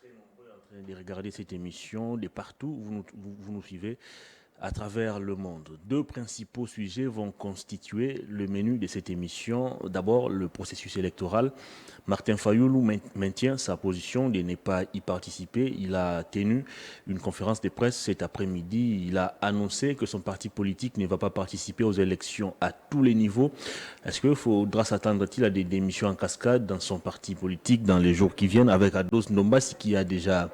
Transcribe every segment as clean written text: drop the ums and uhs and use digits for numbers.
très nombreux en train de regarder cette émission de partout, vous nous suivez à travers le monde. Deux principaux sujets vont constituer le menu de cette émission. D'abord, le processus électoral. Martin Fayoulou maintient sa position de ne pas y participer. Il a tenu une conférence de presse cet après-midi. Il a annoncé que son parti politique ne va pas participer aux élections à tous les niveaux. Est-ce qu'il faudra s'attendre-t-il à des démissions en cascade dans son parti politique dans les jours qui viennent avec Ados Ndombasi qui a déjà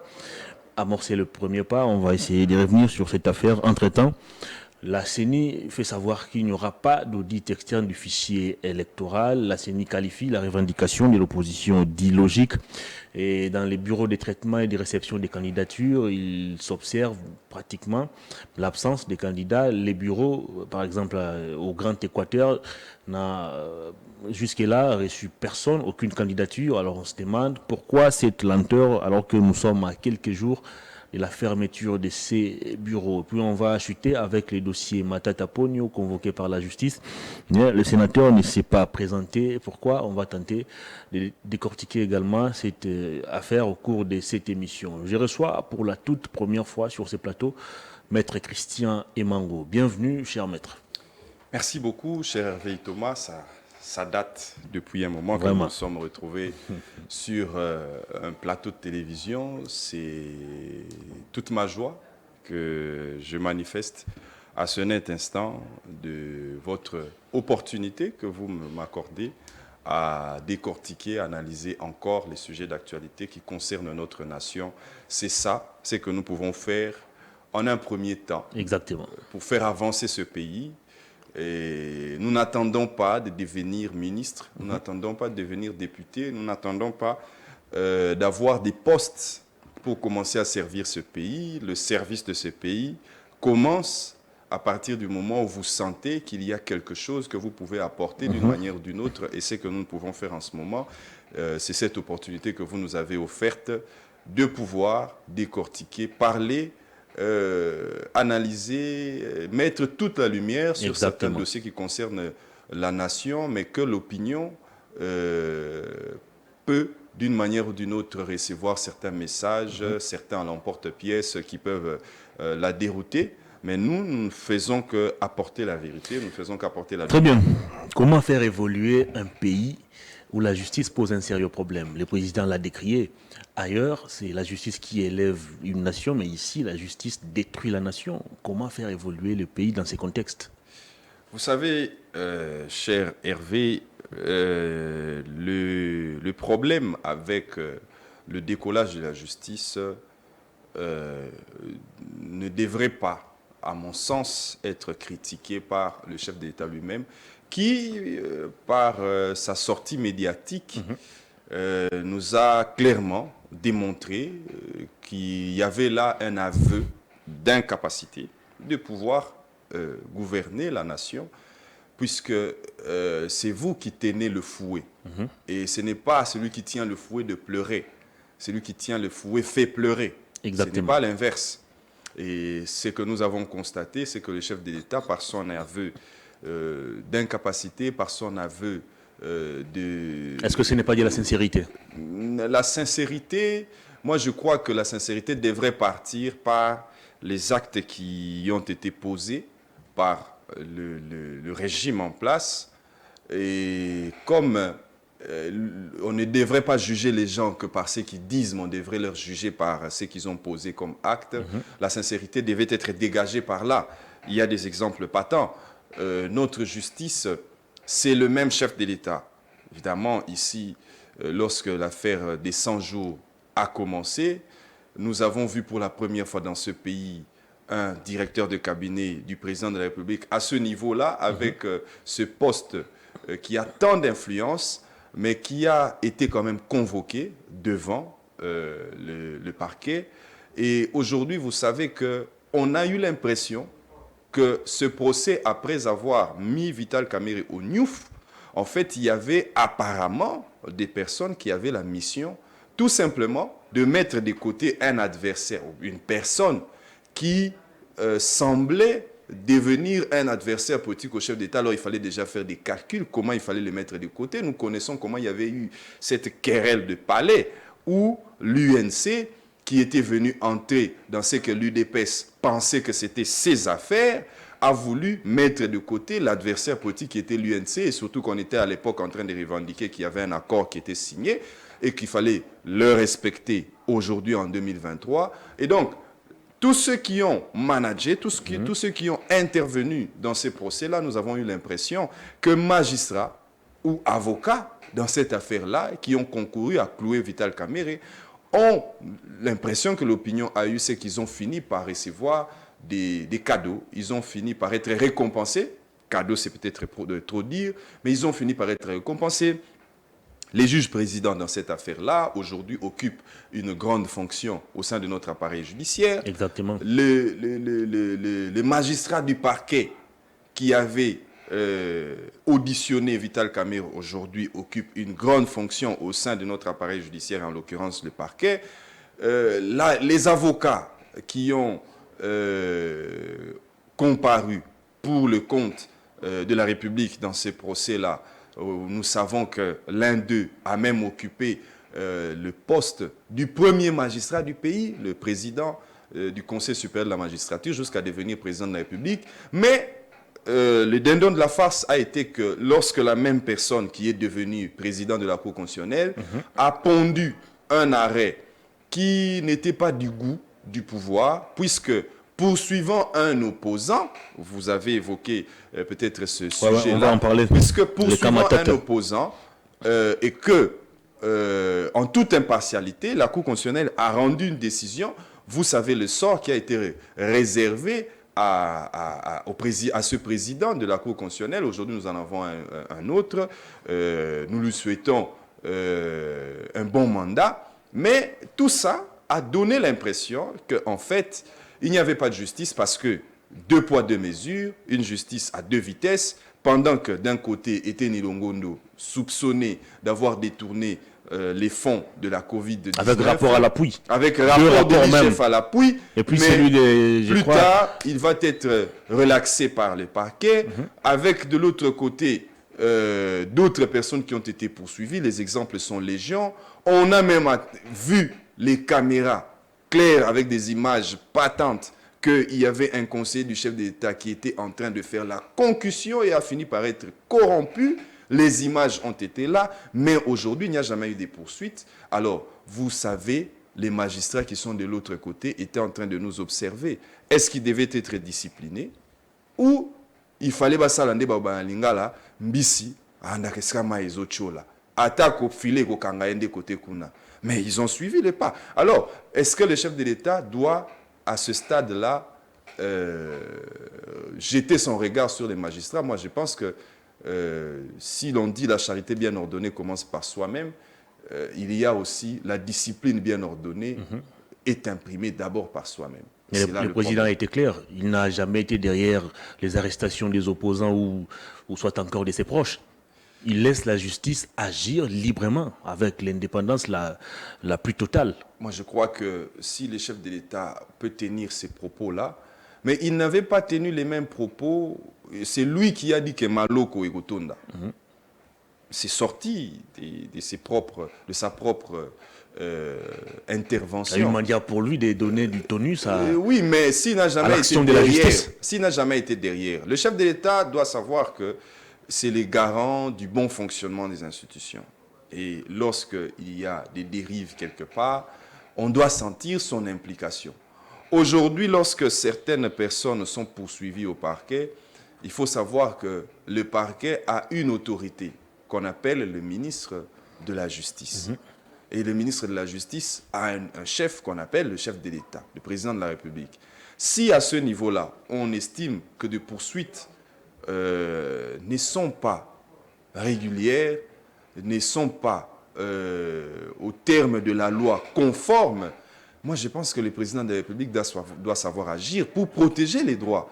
amorcer le premier pas. On va essayer de revenir sur cette affaire. Entre-temps, la CENI fait savoir qu'il n'y aura pas d'audit externe du fichier électoral. La CENI qualifie la revendication de l'opposition d'illogique. Et dans les bureaux de traitement et de réception des candidatures, il s'observe pratiquement l'absence des candidats. Les bureaux, par exemple au Grand Équateur, n'a jusque-là reçu personne, aucune candidature. Alors on se demande pourquoi cette lenteur alors que nous sommes à quelques jours de la fermeture de ces bureaux. Puis on va chuter avec les dossiers Matata Pogno convoqués par la justice. Mais le sénateur ne s'est pas présenté. Pourquoi? On va tenter de décortiquer également cette affaire au cours de cette émission. Je reçois pour la toute première fois sur ce plateau Maître Christian Emango. Bienvenue, cher maître. Merci beaucoup, cher Hervé Thomas. Ça date depuis un moment que Vraiment. nous nous sommes retrouvés sur un plateau de télévision. C'est toute ma joie que je manifeste à ce net instant de votre opportunité que vous m'accordez à décortiquer, analyser encore les sujets d'actualité qui concernent notre nation. C'est que nous pouvons faire en un premier temps. Exactement. Pour faire avancer ce pays. Et nous n'attendons pas de devenir ministre, nous n'attendons pas de devenir député, nous n'attendons pas d'avoir des postes pour commencer à servir ce pays. Le service de ce pays commence à partir du moment où vous sentez qu'il y a quelque chose que vous pouvez apporter d'une manière ou d'une autre. Et c'est ce que nous pouvons faire en ce moment. C'est cette opportunité que vous nous avez offerte de pouvoir décortiquer, parler, analyser, mettre toute la lumière sur certains dossiers qui concernent la nation, mais que l'opinion peut, d'une manière ou d'une autre, recevoir certains messages, certains à l'emporte-pièce qui peuvent la dérouter. Mais nous ne faisons qu'apporter la vérité, nous ne faisons qu'apporter la lumière. Très bien. Comment faire évoluer un pays où la justice pose un sérieux problème? Le président l'a décrié. Ailleurs, c'est la justice qui élève une nation, mais ici, la justice détruit la nation. Comment faire évoluer le pays dans ces contextes? Vous savez, cher Hervé, le problème avec le décollage de la justice ne devrait pas, à mon sens, être critiqué par le chef d'État lui-même, qui, par sa sortie médiatique, nous a clairement démontré qu'il y avait là un aveu d'incapacité de pouvoir gouverner la nation, puisque c'est vous qui tenez le fouet. Et ce n'est pas celui qui tient le fouet de pleurer. Celui qui tient le fouet fait pleurer. Exactement. Ce n'est pas l'inverse. Et ce que nous avons constaté, c'est que le chef de l'État, par son aveu d'incapacité, par son aveu Est-ce que ce n'est pas de la sincérité? La sincérité, moi je crois que la sincérité devrait partir par les actes qui ont été posés par le régime en place. Et comme on ne devrait pas juger les gens que par ce qu'ils disent, mais on devrait leur juger par ce qu'ils ont posé comme acte, la sincérité devait être dégagée par là. Il y a des exemples patents. Notre justice, c'est le même chef de l'État. Évidemment, ici, lorsque l'affaire des 100 jours a commencé, nous avons vu pour la première fois dans ce pays un directeur de cabinet du président de la République à ce niveau-là, avec ce poste qui a tant d'influence, mais qui a été quand même convoqué devant le parquet. Et aujourd'hui, vous savez qu'on a eu l'impression que ce procès, après avoir mis Vital Kamerhe au Niouf, en fait, il y avait apparemment des personnes qui avaient la mission tout simplement de mettre de côté un adversaire, une personne qui semblait devenir un adversaire politique au chef d'État. Alors il fallait déjà faire des calculs, comment il fallait le mettre de côté. Nous connaissons comment il y avait eu cette querelle de palais où l'UNC qui était venu entrer dans ce que l'UDPS pensait que c'était ses affaires, a voulu mettre de côté l'adversaire politique qui était l'UNC, et surtout qu'on était à l'époque en train de revendiquer qu'il y avait un accord qui était signé et qu'il fallait le respecter aujourd'hui en 2023. Et donc, tous ceux qui ont managé, tous ceux qui ont intervenu dans ces procès-là, nous avons eu l'impression que magistrats ou avocats dans cette affaire-là, qui ont concouru à clouer Vital Kamerhe, ont l'impression que l'opinion a eu, c'est qu'ils ont fini par recevoir des cadeaux, ils ont fini par être récompensés. Cadeau, c'est peut-être trop dire, mais ils ont fini par être récompensés. Les juges présidents dans cette affaire-là, aujourd'hui, occupent une grande fonction au sein de notre appareil judiciaire. Exactement. Les magistrats du parquet qui avaient auditionné Vital Kamerhe aujourd'hui occupent une grande fonction au sein de notre appareil judiciaire, en l'occurrence le parquet. Les avocats qui ont comparu pour le compte de la République dans ces procès-là, nous savons que l'un d'eux a même occupé le poste du premier magistrat du pays, le président du Conseil supérieur de la magistrature, jusqu'à devenir président de la République. Mais le dindon de la farce a été que lorsque la même personne qui est devenue président de la Cour constitutionnelle a pondu un arrêt qui n'était pas du goût du pouvoir, puisque poursuivant un opposant, vous avez évoqué peut-être ce sujet-là, on va en parler. Puisque poursuivant un opposant et que, en toute impartialité, la Cour constitutionnelle a rendu une décision, vous savez le sort qui a été réservé à ce président de la Cour constitutionnelle. Aujourd'hui, nous en avons un autre. Nous lui souhaitons un bon mandat. Mais tout ça a donné l'impression qu'en fait, il n'y avait pas de justice parce que 2 poids 2 mesures, une justice à 2 vitesses, pendant que d'un côté, Eteni Longondo, soupçonné d'avoir détourné les fonds de la Covid-19. Avec rapport à l'appui. Avec rapport de l'IGF à l'appui. Et puis celui des... Plus tard, il va être relaxé par le parquet. Avec de l'autre côté, d'autres personnes qui ont été poursuivies. Les exemples sont légion. On a même vu les caméras claires avec des images patentes qu'il y avait un conseiller du chef d'État qui était en train de faire la concussion et a fini par être corrompu. Les images ont été là, mais aujourd'hui, il n'y a jamais eu de poursuites. Alors, vous savez, les magistrats qui sont de l'autre côté étaient en train de nous observer. Est-ce qu'ils devaient être disciplinés ou il fallait basalande babalingala mbisi andakesama ezochola attaque au filet ko kangaende côté kuna. Mais ils ont suivi les pas. Alors, est-ce que le chef de l'État doit, à ce stade-là, jeter son regard sur les magistrats? Moi, je pense que si l'on dit la charité bien ordonnée commence par soi-même, il y a aussi la discipline bien ordonnée est imprimée d'abord par soi-même. Mais le président a été clair, il n'a jamais été derrière les arrestations des opposants ou soit encore de ses proches. Il laisse la justice agir librement avec l'indépendance la plus totale. Moi, je crois que si le chef de l'État peut tenir ces propos-là, mais il n'avait pas tenu les mêmes propos. C'est lui qui a dit que Maloko est Gotonda. C'est sorti de sa propre intervention. Il y a une manière pour lui de donner du tonus à oui, mais s'il n'a jamais été derrière, le chef de l'État doit savoir que c'est les garants du bon fonctionnement des institutions. Et lorsqu'il y a des dérives quelque part, on doit sentir son implication. Aujourd'hui, lorsque certaines personnes sont poursuivies au parquet, il faut savoir que le parquet a une autorité qu'on appelle le ministre de la Justice. Et le ministre de la Justice a un chef qu'on appelle le chef de l'État, le président de la République. Si à ce niveau-là, on estime que des poursuites ne sont pas régulières, ne sont pas au terme de la loi conformes, moi je pense que le président de la République doit savoir agir pour protéger les droits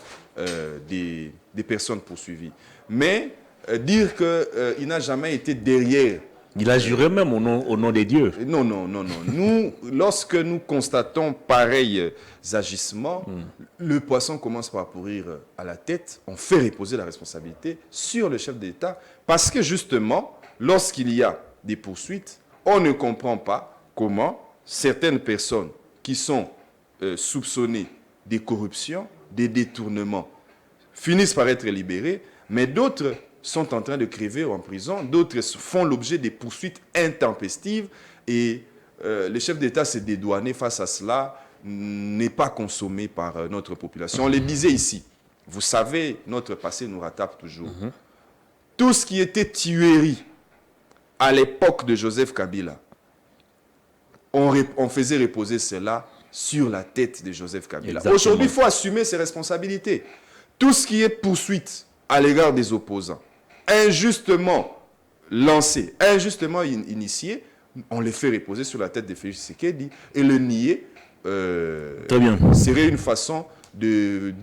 des personnes poursuivies. Mais dire qu'il n'a jamais été derrière. Il a juré même au nom des dieux. Non. Nous, lorsque nous constatons pareils agissements, le poisson commence par pourrir à la tête. On fait reposer la responsabilité sur le chef d'État parce que justement, lorsqu'il y a des poursuites, on ne comprend pas comment certaines personnes qui sont soupçonnés des corruptions, des détournements, finissent par être libérés, mais d'autres sont en train de crever en prison, d'autres font l'objet des poursuites intempestives et le chef d'État s'est dédouané face à cela, n'est pas consommé par notre population. On le disait ici, vous savez, notre passé nous rattrape toujours. Tout ce qui était tuerie à l'époque de Joseph Kabila, on faisait reposer cela sur la tête de Joseph Kabila. Aujourd'hui, il faut assumer ses responsabilités. Tout ce qui est poursuite à l'égard des opposants, injustement lancé, injustement initié, on les fait reposer sur la tête de Félix Tshisekedi et le nier serait une façon de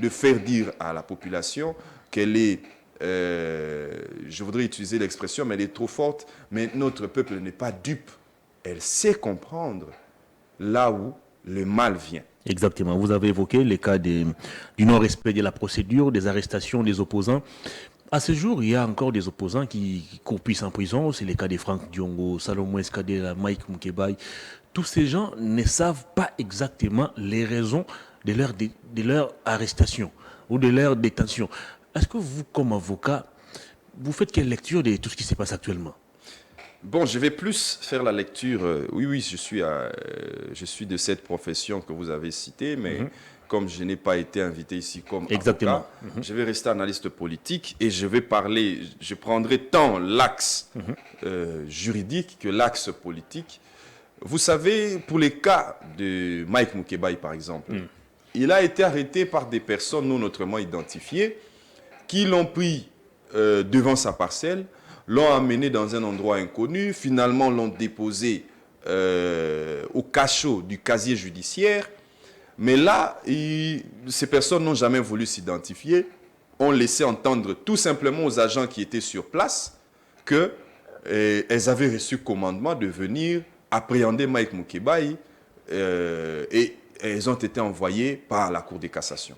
faire dire à la population qu'elle est, je voudrais utiliser l'expression, mais elle est trop forte, mais notre peuple n'est pas dupe. Elle sait comprendre là où le mal vient. Exactement. Vous avez évoqué les cas du non-respect de la procédure, des arrestations des opposants. À ce jour, il y a encore des opposants qui croupissent en prison. C'est le cas de Franck Diongo, Salomon Eskadela, Mike Mukebai. Tous ces gens ne savent pas exactement les raisons de leur arrestation ou de leur détention. Est-ce que vous, comme avocat, vous faites quelle lecture de tout ce qui se passe actuellement? Bon, je vais plus faire la lecture. Oui, je suis de cette profession que vous avez citée, mais comme je n'ai pas été invité ici comme avocat, je vais rester analyste politique et je vais parler, je prendrai tant l'axe juridique que l'axe politique. Vous savez, pour les cas de Mike Mukebai, par exemple, il a été arrêté par des personnes non autrement identifiées qui l'ont pris devant sa parcelle, l'ont amené dans un endroit inconnu, finalement l'ont déposé au cachot du casier judiciaire. Mais là, ces personnes n'ont jamais voulu s'identifier, ont laissé entendre tout simplement aux agents qui étaient sur place qu'elles avaient reçu commandement de venir appréhender Mike Mukebai et elles ont été envoyées par la Cour de cassation.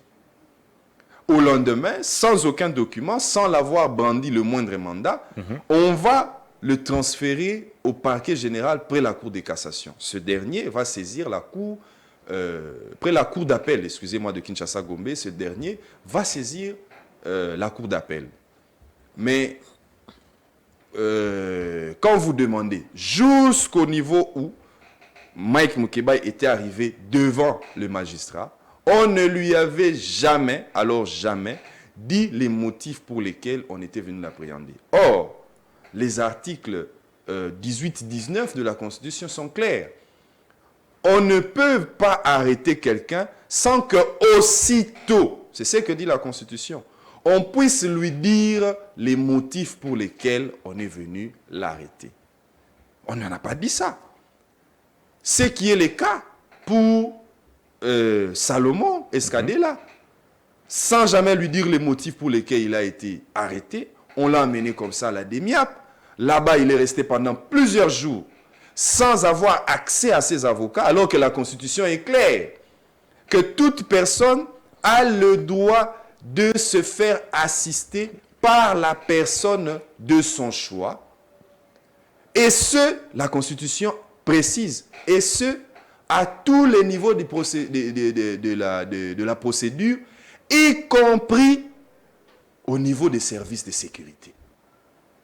Au lendemain, sans aucun document, sans l'avoir brandi le moindre mandat, on va le transférer au parquet général près la Cour de cassation. Ce dernier va saisir la Cour, près la Cour d'appel, excusez-moi, de Kinshasa-Gombe, ce dernier va saisir la Cour d'appel. Mais quand vous demandez jusqu'au niveau où Mike Mukebai était arrivé devant le magistrat, on ne lui avait jamais, alors jamais, dit les motifs pour lesquels on était venu l'appréhender. Or, les articles 18-19 de la Constitution sont clairs. On ne peut pas arrêter quelqu'un sans que aussitôt, c'est ce que dit la Constitution, on puisse lui dire les motifs pour lesquels on est venu l'arrêter. On n'en a pas dit ça. Ce qui est le cas pour Salomon Eskadela. Sans jamais lui dire les motifs pour lesquels il a été arrêté, on l'a amené comme ça à la DEMIAP. Là-bas, il est resté pendant plusieurs jours sans avoir accès à ses avocats, alors que la Constitution est claire, que toute personne a le droit de se faire assister par la personne de son choix. Et la Constitution précise, et ce, à tous les niveaux de la procédure, y compris au niveau des services de sécurité.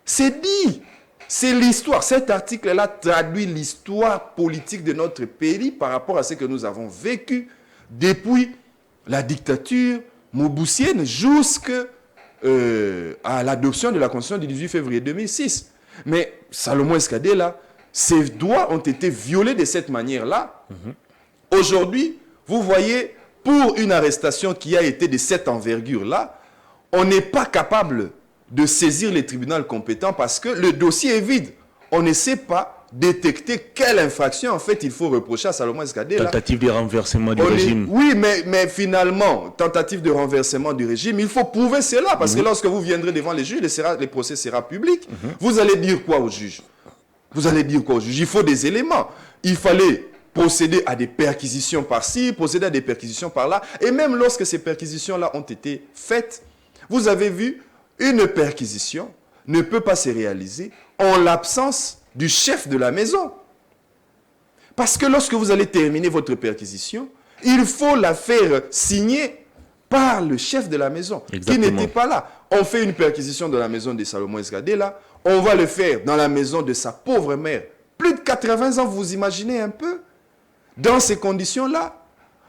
C'est dit, c'est l'histoire. Cet article-là traduit l'histoire politique de notre pays par rapport à ce que nous avons vécu depuis la dictature mobusienne jusqu'à l'adoption de la Constitution du 18 février 2006. Mais Salomon Eskadela, ses droits ont été violés de cette manière-là. Aujourd'hui, vous voyez, pour une arrestation qui a été de cette envergure-là, on n'est pas capable de saisir les tribunaux compétents parce que le dossier est vide. On ne sait pas détecter quelle infraction, en fait, il faut reprocher à Salomon Eskadela. Tentative de renversement du régime. Oui, mais finalement, tentative de renversement du régime, il faut prouver cela parce que lorsque vous viendrez devant les juges, le procès sera public. Vous allez dire quoi aux juges? Vous allez dire quoi aux juges? Il faut des éléments. Il fallait procéder à des perquisitions par-ci, procéder à des perquisitions par-là. Et même lorsque ces perquisitions-là ont été faites, vous avez vu, une perquisition ne peut pas se réaliser en l'absence du chef de la maison. Parce que lorsque vous allez terminer votre perquisition, il faut la faire signer par le chef de la maison, Exactement. qui n'était pas là. On fait une perquisition dans la maison de Salomon Escadela, on va le faire dans la maison de sa pauvre mère. Plus de 80 ans, vous imaginez un peu? Dans ces conditions-là,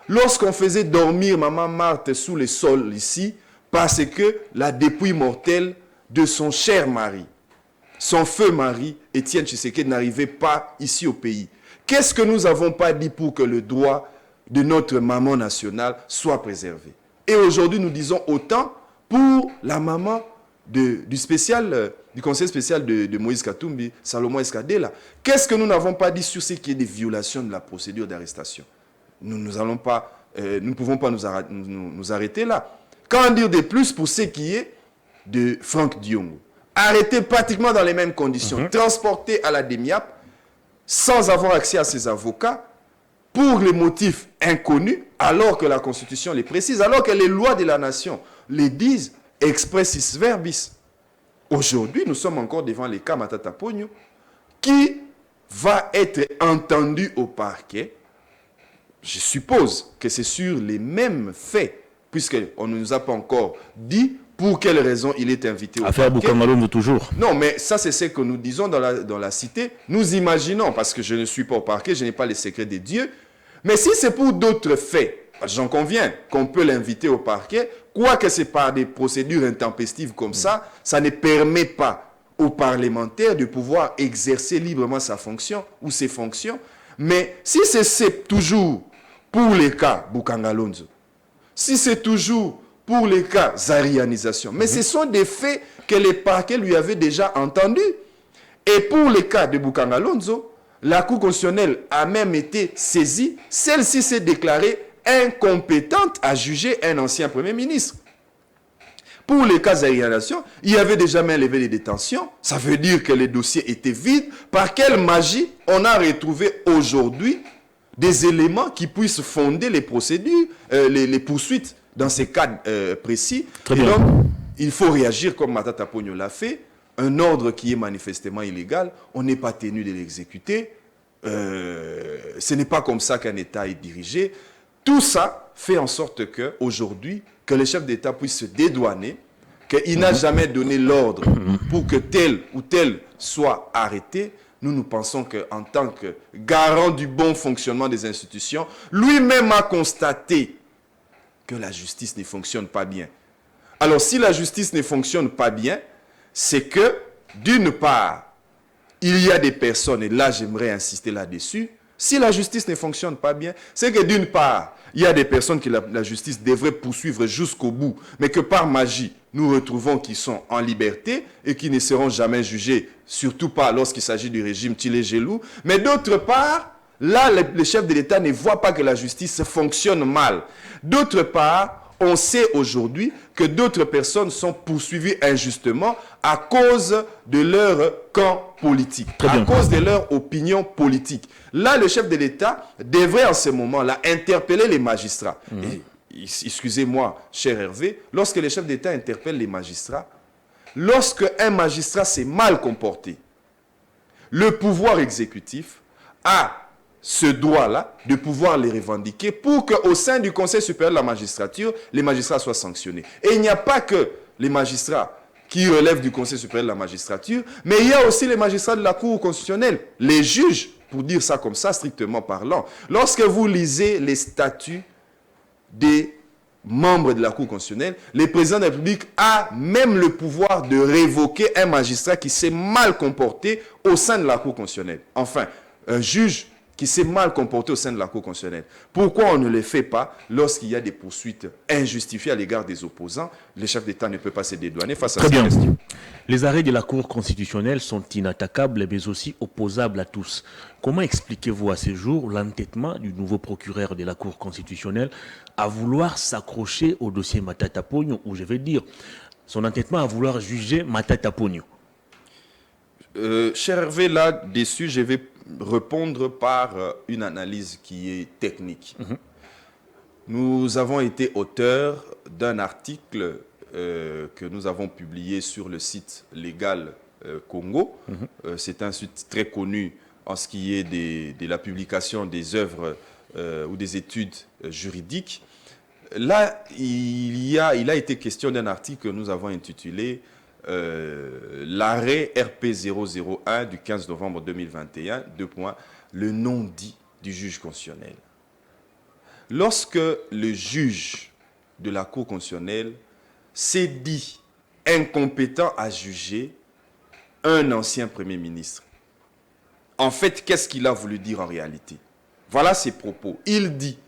lorsqu'on faisait dormir maman Marthe sous le sol ici, parce que la dépouille mortelle de son cher mari, son feu mari, Étienne Tshisekedi, n'arrivait pas ici au pays. Qu'est-ce que nous n'avons pas dit pour que le droit de notre maman nationale soit préservé? Et aujourd'hui, nous disons autant pour la maman du conseil spécial de Moïse Katumbi, Salomon Escadela. Qu'est-ce que nous n'avons pas dit sur ce qui est des violations de la procédure d'arrestation? Nous ne pouvons pas nous arrêter là. Qu'en dire de plus pour ce qui est de Franck Diongo? Arrêté pratiquement dans les mêmes conditions, transporté à la DEMIAP, sans avoir accès à ses avocats, pour les motifs inconnus, alors que la Constitution les précise, alors que les lois de la nation les disent expressis verbis. Aujourd'hui, nous sommes encore devant les cas Matata Ponyo, qui va être entendu au parquet. Je suppose que c'est sur les mêmes faits, puisqu'on ne nous a pas encore dit pour quelle raison il est invité au Affaire parquet. Boukamaloum toujours. Non, mais ça, c'est ce que nous disons dans la cité. Nous imaginons, parce que je ne suis pas au parquet, je n'ai pas les secrets des dieux. Mais si c'est pour d'autres faits, j'en conviens qu'on peut l'inviter au parquet, quoique c'est par des procédures intempestives comme ça, ça ne permet pas aux parlementaires de pouvoir exercer librement sa fonction ou ses fonctions. Mais si c'est toujours pour les cas Boukangalonzo, si c'est toujours pour les cas zarianisation, mais ce sont des faits que les parquets lui avaient déjà entendus. Et pour les cas de Boukangalonzo, la Cour constitutionnelle a même été saisie. Celle-ci s'est déclarée incompétente à juger un ancien Premier ministre. Pour les cas zarianisation, il y avait déjà même levé les détentions. Ça veut dire que les dossiers étaient vides. Par quelle magie on a retrouvé aujourd'hui des éléments qui puissent fonder les procédures, les poursuites dans ces cas précis? Très Et bien. donc, il faut réagir comme Matata Ponyo l'a fait. Un ordre qui est manifestement illégal, on n'est pas tenu de l'exécuter. Ce n'est pas comme ça qu'un État est dirigé. Tout ça fait en sorte qu'aujourd'hui, que le chef d'État puisse se dédouaner, qu'il n'a jamais donné l'ordre pour que tel ou tel soit arrêté. Nous pensons qu'en tant que garant du bon fonctionnement des institutions, lui-même a constaté que la justice ne fonctionne pas bien. Alors, si la justice ne fonctionne pas bien, c'est que, d'une part, il y a des personnes, et là j'aimerais insister là-dessus, si la justice ne fonctionne pas bien, c'est que d'une part, il y a des personnes que la justice devrait poursuivre jusqu'au bout, mais que par magie, nous retrouvons qui sont en liberté et qui ne seront jamais jugés, surtout pas lorsqu'il s'agit du régime Tshilé-Gelou. Mais d'autre part, là, le chef de l'État ne voit pas que la justice fonctionne mal. D'autre part, on sait aujourd'hui que d'autres personnes sont poursuivies injustement à cause de leur camp politique, à cause de leur opinion politique. Là, le chef de l'État devrait en ce moment-là interpeller les magistrats. Et, excusez-moi, cher Hervé, lorsque le chef d'État interpelle les magistrats, lorsque un magistrat s'est mal comporté, le pouvoir exécutif a ce droit-là de pouvoir les revendiquer pour qu'au sein du Conseil supérieur de la magistrature, les magistrats soient sanctionnés. Et il n'y a pas que les magistrats qui relèvent du Conseil supérieur de la magistrature, mais il y a aussi les magistrats de la Cour constitutionnelle, les juges, pour dire ça comme ça, strictement parlant. Lorsque vous lisez les statuts des membres de la Cour constitutionnelle, le président de la République a même le pouvoir de révoquer un magistrat qui s'est mal comporté au sein de la Cour constitutionnelle. Enfin, un juge qui s'est mal comporté au sein de la Cour constitutionnelle. Pourquoi on ne le fait pas lorsqu'il y a des poursuites injustifiées à l'égard des opposants? Le chef d'État ne peut pas se dédouaner face à ces questions. Les arrêts de la Cour constitutionnelle sont inattaquables mais aussi opposables à tous. Comment expliquez-vous à ce jour l'entêtement du nouveau procureur de la Cour constitutionnelle à vouloir s'accrocher au dossier Matata Ponyo, ou je vais dire son entêtement à vouloir juger Matata Ponyo? Cher Hervé, là-dessus, je vais répondre par une analyse qui est technique. Nous avons été auteurs d'un article que nous avons publié sur le site Légal Congo. C'est un site très connu en ce qui est de la publication des œuvres ou des études juridiques. Là, il a été question d'un article que nous avons intitulé l'arrêt RP 001 du 15 novembre 2021, le non-dit du juge constitutionnel. Lorsque le juge de la Cour constitutionnelle s'est dit incompétent à juger un ancien Premier ministre, en fait, qu'est-ce qu'il a voulu dire en réalité? Voilà ses propos. Il dit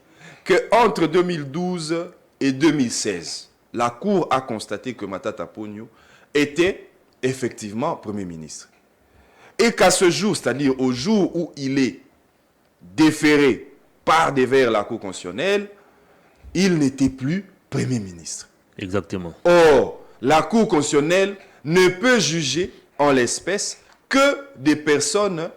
qu'entre 2012 et 2016, la Cour a constaté que Matata Ponyo était effectivement Premier ministre. Et qu'à ce jour, c'est-à-dire au jour où il est déféré par devers la Cour constitutionnelle, il n'était plus Premier ministre. Exactement. Or, la Cour constitutionnelle ne peut juger en l'espèce que des personnes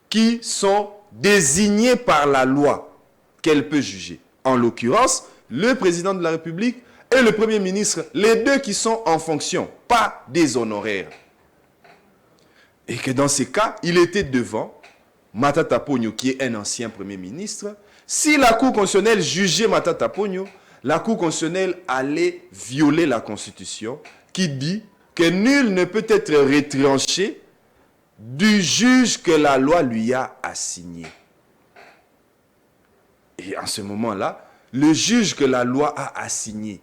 qui sont désignées par la loi qu'elle peut juger. En l'occurrence, le président de la République et le Premier ministre, les deux qui sont en fonction, pas des honoraires. Et que dans ces cas, il était devant Matata Ponyo, qui est un ancien Premier ministre. Si la Cour constitutionnelle jugeait Matata Ponyo, la Cour constitutionnelle allait violer la Constitution qui dit que nul ne peut être retranché du juge que la loi lui a assigné. Et en ce moment-là, le juge que la loi a assigné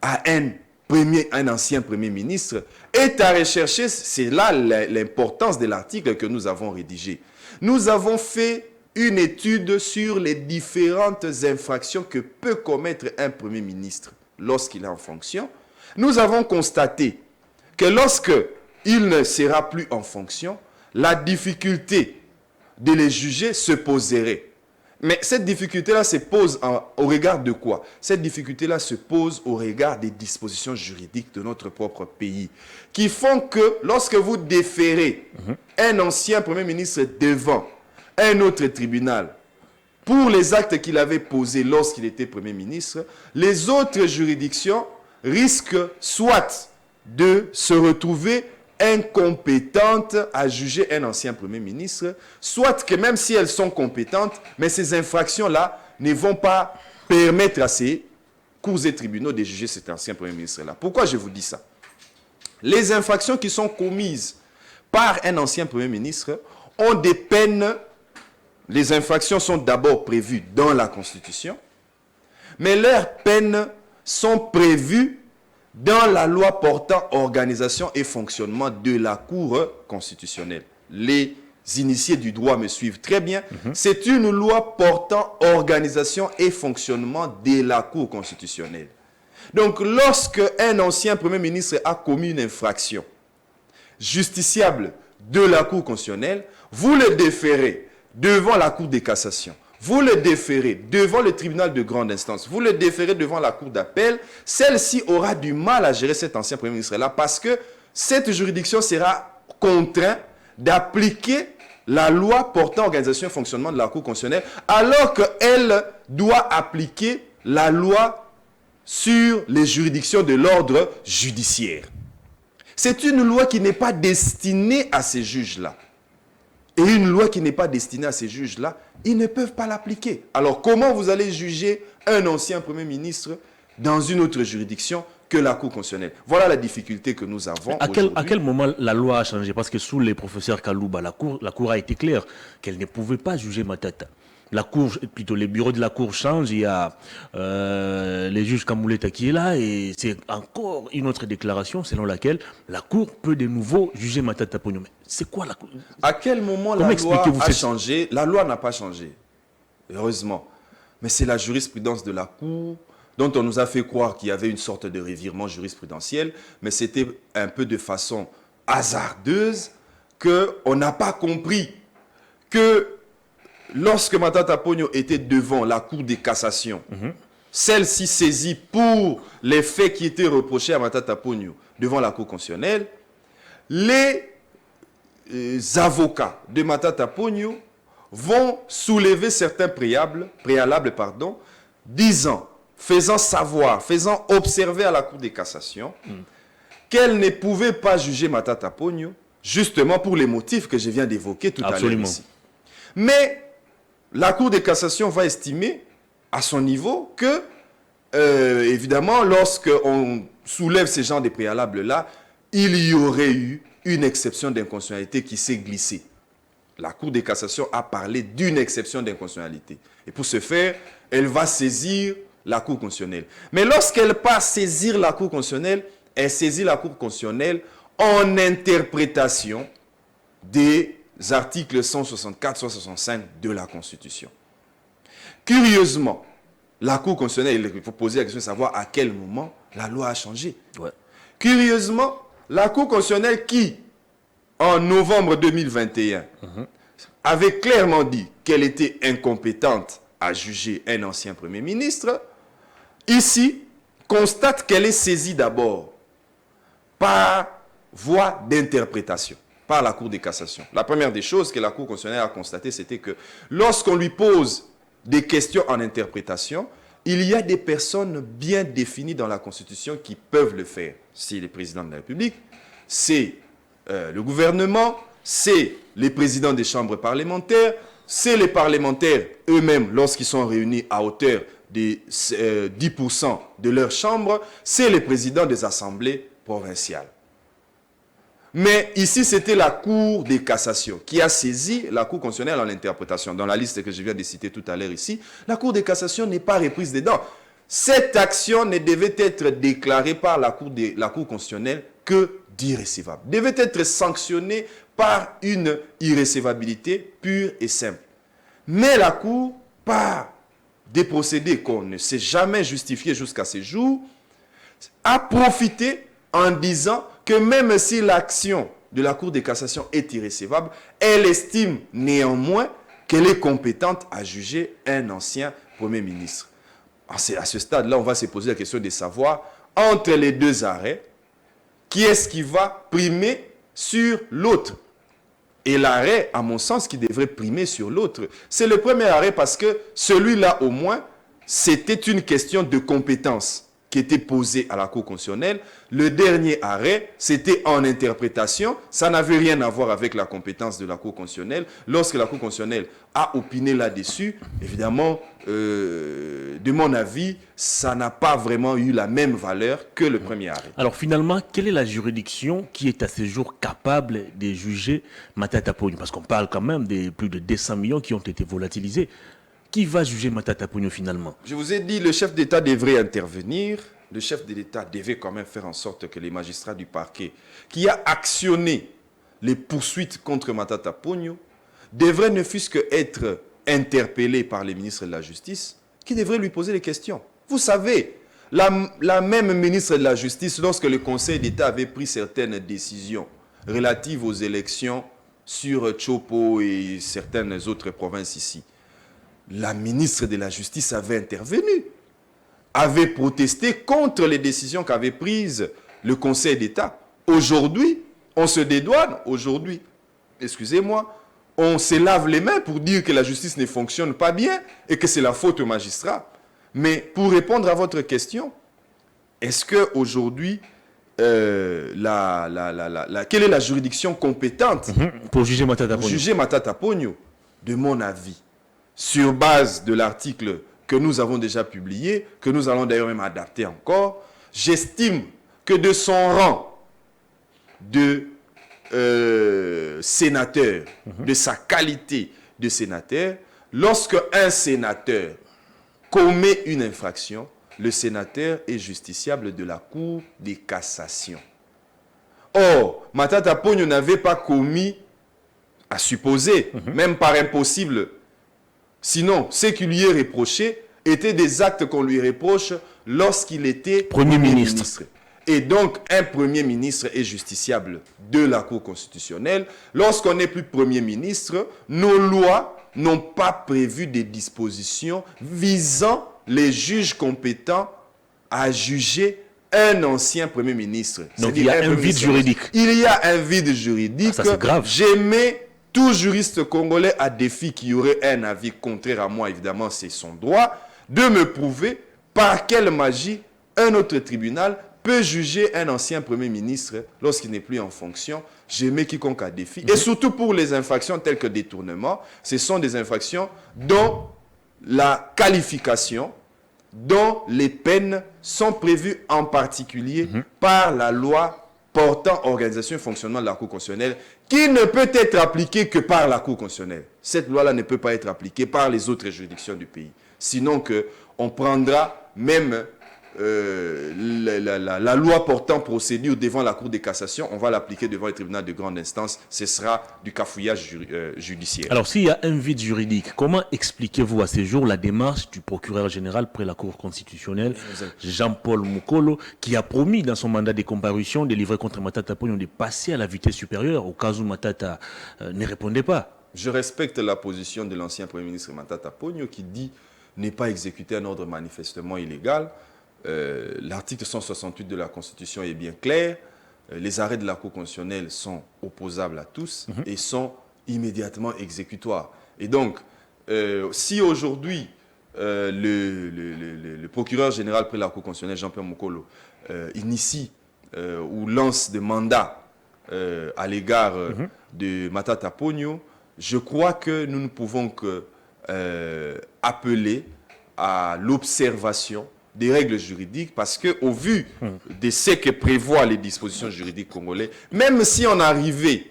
à un ancien Premier ministre est à rechercher. C'est là l'importance de l'article que nous avons rédigé. Nous avons fait une étude sur les différentes infractions que peut commettre un Premier ministre lorsqu'il est en fonction. Nous avons constaté que lorsque il ne sera plus en fonction, la difficulté de les juger se poserait. Mais cette difficulté-là se pose au regard de quoi? Cette difficulté-là se pose au regard des dispositions juridiques de notre propre pays, qui font que lorsque vous déférez un ancien Premier ministre devant un autre tribunal pour les actes qu'il avait posés lorsqu'il était Premier ministre, les autres juridictions risquent soit de se retrouver incompétentes à juger un ancien Premier ministre, soit que même si elles sont compétentes, mais ces infractions-là ne vont pas permettre à ces cours et tribunaux de juger cet ancien Premier ministre-là. Pourquoi je vous dis ça? Les infractions qui sont commises par un ancien Premier ministre ont des peines. Les infractions sont d'abord prévues dans la Constitution, mais leurs peines sont prévues dans la loi portant organisation et fonctionnement de la Cour constitutionnelle. Les initiés du droit me suivent très bien. C'est une loi portant organisation et fonctionnement de la Cour constitutionnelle. Donc, lorsque un ancien Premier ministre a commis une infraction justiciable de la Cour constitutionnelle, vous le déférez devant la Cour de cassation. Vous le déférez devant le tribunal de grande instance. Vous le déférez devant la cour d'appel. Celle-ci aura du mal à gérer cet ancien Premier ministre-là parce que cette juridiction sera contrainte d'appliquer la loi portant organisation et fonctionnement de la Cour constitutionnelle alors qu'elle doit appliquer la loi sur les juridictions de l'ordre judiciaire. C'est une loi qui n'est pas destinée à ces juges-là. Et une loi qui n'est pas destinée à ces juges-là, ils ne peuvent pas l'appliquer. Alors, comment vous allez juger un ancien Premier ministre dans une autre juridiction que la Cour constitutionnelle? Voilà la difficulté que nous avons aujourd'hui. À quel moment la loi a changé? Parce que sous les professeurs Kalouba, la Cour a été claire qu'elle ne pouvait pas juger Matata. La Cour, plutôt les bureaux de la Cour changent, il y a les juges Kamouleta qui est là, et c'est encore une autre déclaration selon laquelle la Cour peut de nouveau juger Matata Ponyo. Mais c'est quoi la Cour? À quel moment la loi a changé? La loi n'a pas changé, heureusement. Mais c'est la jurisprudence de la Cour dont on nous a fait croire qu'il y avait une sorte de revirement jurisprudentiel, mais c'était un peu de façon hasardeuse qu'on n'a pas compris que lorsque Matata Ponyo était devant la Cour de cassation, celle-ci saisie pour les faits qui étaient reprochés à Matata Ponyo devant la Cour constitutionnelle, les avocats de Matata Ponyo vont soulever certains préalables, disant, faisant savoir, faisant observer à la Cour de cassation qu'elle ne pouvait pas juger Matata Ponyo, justement pour les motifs que je viens d'évoquer tout à l'heure ici. Mais la Cour de cassation va estimer à son niveau que, évidemment, lorsqu'on soulève ces genres de préalables-là, il y aurait eu une exception d'inconstitutionnalité qui s'est glissée. La Cour de cassation a parlé d'une exception d'inconstitutionnalité. Et pour ce faire, elle va saisir la Cour constitutionnelle. Mais lorsqu'elle part saisir la Cour constitutionnelle, elle saisit la Cour constitutionnelle en interprétation des articles 164-165 de la Constitution. Curieusement, la Cour constitutionnelle, il faut poser la question de savoir à quel moment la loi a changé. Ouais. Curieusement, la Cour constitutionnelle qui, en novembre 2021, avait clairement dit qu'elle était incompétente à juger un ancien Premier ministre, ici, constate qu'elle est saisie d'abord par voie d'interprétation, par la Cour de cassation. La première des choses que la Cour constitutionnelle a constatée, c'était que lorsqu'on lui pose des questions en interprétation, il y a des personnes bien définies dans la Constitution qui peuvent le faire. C'est le président de la République, c'est le gouvernement, c'est les présidents des chambres parlementaires, c'est les parlementaires eux-mêmes lorsqu'ils sont réunis à hauteur de 10% de leur chambre, c'est les présidents des assemblées provinciales. Mais ici, c'était la Cour de cassation qui a saisi la Cour constitutionnelle en interprétation. Dans la liste que je viens de citer tout à l'heure ici, la Cour de cassation n'est pas reprise dedans. Cette action ne devait être déclarée par la Cour constitutionnelle que d'irrécevable. Devait être sanctionnée par une irrécevabilité pure et simple. Mais la Cour, par des procédés qu'on ne sait jamais justifier jusqu'à ce jour, a profité en disant que même si l'action de la Cour de cassation est irrécevable, elle estime néanmoins qu'elle est compétente à juger un ancien Premier ministre. À ce stade-là, on va se poser la question de savoir, entre les deux arrêts, qui est-ce qui va primer sur l'autre? Et l'arrêt, à mon sens, qui devrait primer sur l'autre, c'est le premier arrêt parce que celui-là, au moins, c'était une question de compétence qui était posée à la Cour constitutionnelle. Le dernier arrêt, c'était en interprétation. Ça n'avait rien à voir avec la compétence de la Cour constitutionnelle. Lorsque la Cour constitutionnelle a opiné là-dessus, évidemment, de mon avis, ça n'a pas vraiment eu la même valeur que le premier arrêt. Alors finalement, quelle est la juridiction qui est à ce jour capable de juger Matata Ponyo? Parce qu'on parle quand même de plus de 200 millions qui ont été volatilisés. Qui va juger Matata Ponyo finalement? Je vous ai dit, le chef d'État devrait intervenir. Le chef de l'État devait quand même faire en sorte que les magistrats du parquet, qui a actionné les poursuites contre Matata Ponyo, devraient ne fût-ce qu'être interpellés par les ministres de la Justice, qui devraient lui poser des questions. Vous savez, la même ministre de la Justice, lorsque le Conseil d'État avait pris certaines décisions relatives aux élections sur Chopo et certaines autres provinces ici, la ministre de la Justice avait intervenu, avait protesté contre les décisions qu'avait prises le Conseil d'État. Aujourd'hui, on se dédouane, on se lave les mains pour dire que la justice ne fonctionne pas bien et que c'est la faute aux magistrats. Mais pour répondre à votre question, est-ce qu'aujourd'hui, quelle est la juridiction compétente pour juger Matata Ponyo? Pour juger Matata Ponyo, de mon avis, sur base de l'article que nous avons déjà publié, que nous allons d'ailleurs même adapter encore, j'estime que de son rang de sénateur, de sa qualité de sénateur, lorsque un sénateur commet une infraction, le sénateur est justiciable de la Cour de cassation. Or, Matata Ponyo n'avait pas commis, à supposer, même par impossible. Sinon, ce qui lui est reproché étaient des actes qu'on lui reproche lorsqu'il était Premier ministre. Et donc, un Premier ministre est justiciable de la Cour constitutionnelle. Lorsqu'on n'est plus Premier ministre, nos lois n'ont pas prévu des dispositions visant les juges compétents à juger un ancien Premier ministre. Donc il y a un vide juridique. Il y a un vide juridique. Ça, c'est grave. J'aimais tout juriste congolais à défi qui aurait un avis contraire à moi, évidemment, c'est son droit, de me prouver par quelle magie un autre tribunal peut juger un ancien Premier ministre lorsqu'il n'est plus en fonction, j'aimais quiconque à défi. Et surtout pour les infractions telles que détournement, ce sont des infractions dont la qualification, dont les peines sont prévues en particulier par la loi portant organisation et fonctionnement de la Cour constitutionnelle, qui ne peut être appliquée que par la Cour constitutionnelle. Cette loi-là ne peut pas être appliquée par les autres juridictions du pays. Sinon on prendra même la loi portant procédure devant la Cour de cassation, on va l'appliquer devant le tribunal de grande instance. Ce sera du cafouillage judiciaire. Alors, s'il y a un vide juridique, comment expliquez-vous à ce jour la démarche du procureur général près la Cour constitutionnelle, Jean-Paul Mokolo, qui a promis dans son mandat de comparution de livrer contre Matata Ponyo de passer à la vitesse supérieure au cas où Matata ne répondait pas? Je respecte la position de l'ancien Premier ministre Matata Ponyo qui dit ne pas exécuter un ordre manifestement illégal. L'article 168 de la Constitution est bien clair. Les arrêts de la Cour constitutionnelle sont opposables à tous et sont immédiatement exécutoires. Et donc, si aujourd'hui, le procureur général près la Cour constitutionnelle, Jean-Pierre Mokolo, initie ou lance des mandats à l'égard de Matata Ponyo, je crois que nous ne pouvons que appeler à l'observation des règles juridiques, parce qu'au vu de ce que prévoient les dispositions juridiques congolaises, même si on arrivait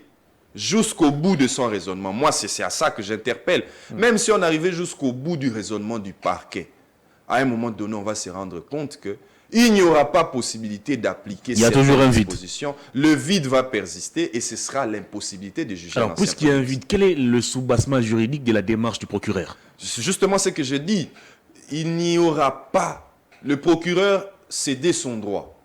jusqu'au bout de son raisonnement, moi c'est à ça que j'interpelle, même si on arrivait jusqu'au bout du raisonnement du parquet, à un moment donné on va se rendre compte qu'il n'y aura pas possibilité d'appliquer certaines dispositions. Le vide va persister et ce sera l'impossibilité de juger. Alors, puisqu'il y a un vide, quel est le soubassement juridique de la démarche du procureur? C'est justement ce que je dis. Il n'y aura pas... Le procureur cédait son droit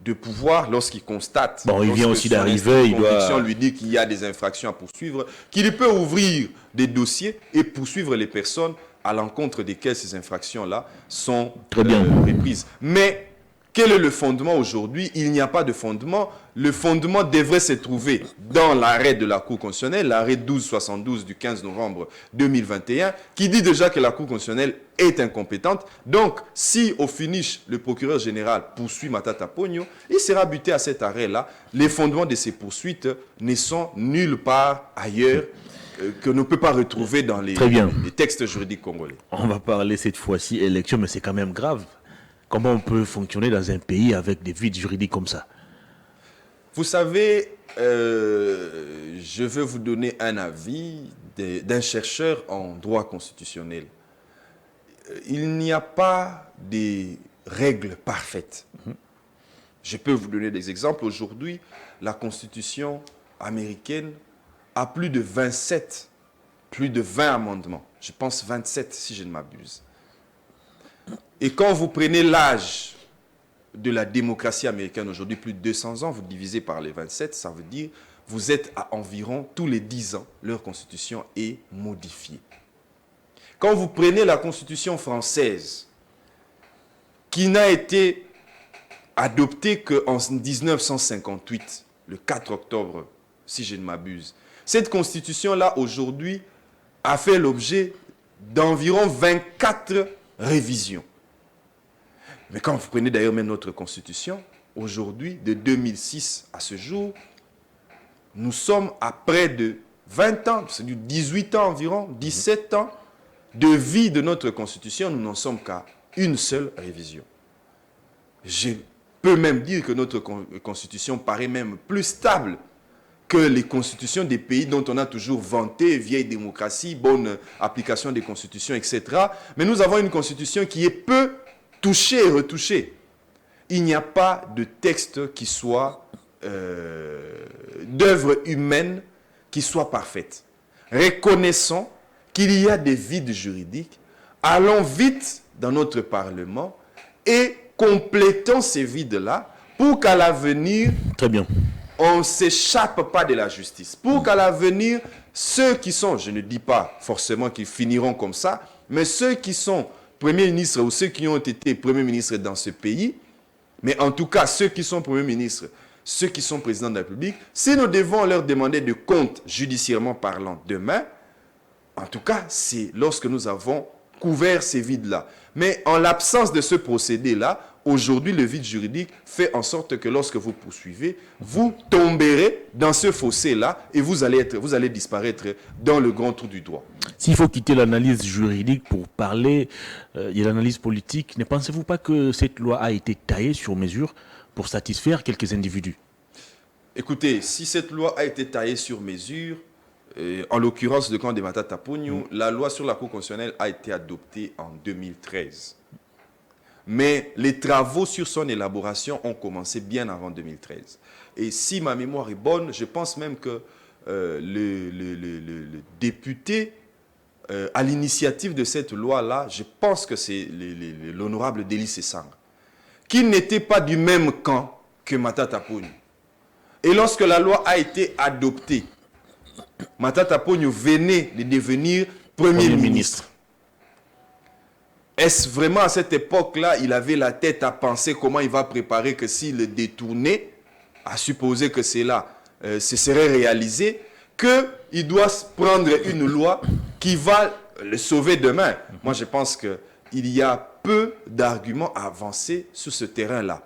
de pouvoir, lorsqu'il constate... Bon, il vient aussi d'arriver, il doit... lui dit qu'il y a des infractions à poursuivre, qu'il peut ouvrir des dossiers et poursuivre les personnes à l'encontre desquelles ces infractions-là sont reprises. Mais quel est le fondement aujourd'hui? Il n'y a pas de fondement. Le fondement devrait se trouver dans l'arrêt de la Cour constitutionnelle, l'arrêt 1272 du 15 novembre 2021, qui dit déjà que la Cour constitutionnelle est incompétente. Donc, si au finish, le procureur général poursuit Matata Ponyo, il sera buté à cet arrêt-là. Les fondements de ces poursuites ne sont nulle part ailleurs que ne peut pas retrouver dans les textes juridiques congolais. On va parler cette fois-ci élection, mais c'est quand même grave. Comment on peut fonctionner dans un pays avec des vides juridiques comme ça? Vous savez, je veux vous donner un avis d'un chercheur en droit constitutionnel. Il n'y a pas de règles parfaites. Je peux vous donner des exemples. Aujourd'hui, la Constitution américaine a plus de 27, plus de 20 amendements. Je pense 27 si je ne m'abuse. Et quand vous prenez l'âge de la démocratie américaine aujourd'hui, plus de 200 ans, vous divisez par les 27, ça veut dire vous êtes à environ tous les 10 ans, leur constitution est modifiée. Quand vous prenez la constitution française, qui n'a été adoptée qu'en 1958, le 4 octobre, si je ne m'abuse, cette constitution-là, aujourd'hui, a fait l'objet d'environ 24 révisions. Mais quand vous prenez d'ailleurs même notre constitution, aujourd'hui, de 2006 à ce jour, nous sommes à près de 20 ans, c'est du 18 ans environ, 17 ans de vie de notre constitution, nous n'en sommes qu'à une seule révision. Je peux même dire que notre constitution paraît même plus stable que les constitutions des pays dont on a toujours vanté, vieille démocratie, bonne application des constitutions, etc. Mais nous avons une constitution qui est peu touchée et retouchée. Il n'y a pas de texte qui soit d'œuvre humaine qui soit parfaite. Reconnaissons qu'il y a des vides juridiques. Allons vite dans notre Parlement et complétons ces vides-là pour qu'à l'avenir, très bien, on ne s'échappe pas de la justice. Pour qu'à l'avenir, ceux qui sont, je ne dis pas forcément qu'ils finiront comme ça, mais ceux qui sont premiers ministres ou ceux qui ont été premiers ministres dans ce pays, mais en tout cas ceux qui sont premiers ministres, ceux qui sont présidents de la République, si nous devons leur demander de compte judiciairement parlant demain, en tout cas c'est lorsque nous avons couvert ces vides-là. Mais en l'absence de ce procédé-là, aujourd'hui, le vide juridique fait en sorte que lorsque vous poursuivez, vous tomberez dans ce fossé-là et vous allez disparaître dans le grand trou du droit. S'il faut quitter l'analyse juridique pour parler de l'analyse politique, ne pensez-vous pas que cette loi a été taillée sur mesure pour satisfaire quelques individus? Écoutez, si cette loi a été taillée sur mesure, en l'occurrence de camp de Matata Ponyo, la loi sur la Cour constitutionnelle a été adoptée en 2013. Mais les travaux sur son élaboration ont commencé bien avant 2013. Et si ma mémoire est bonne, je pense même que le député, à l'initiative de cette loi-là, je pense que c'est l'honorable Délice Sessang, qui n'était pas du même camp que Matata Ponyo. Et lorsque la loi a été adoptée, Matata Ponyo venait de devenir Premier ministre. Est-ce vraiment à cette époque-là, il avait la tête à penser comment il va préparer que s'il le détournait, à supposer que c'est là, ce serait réalisé, qu'il doit prendre une loi qui va le sauver demain. Moi, je pense qu'il y a peu d'arguments à avancer sur ce terrain-là.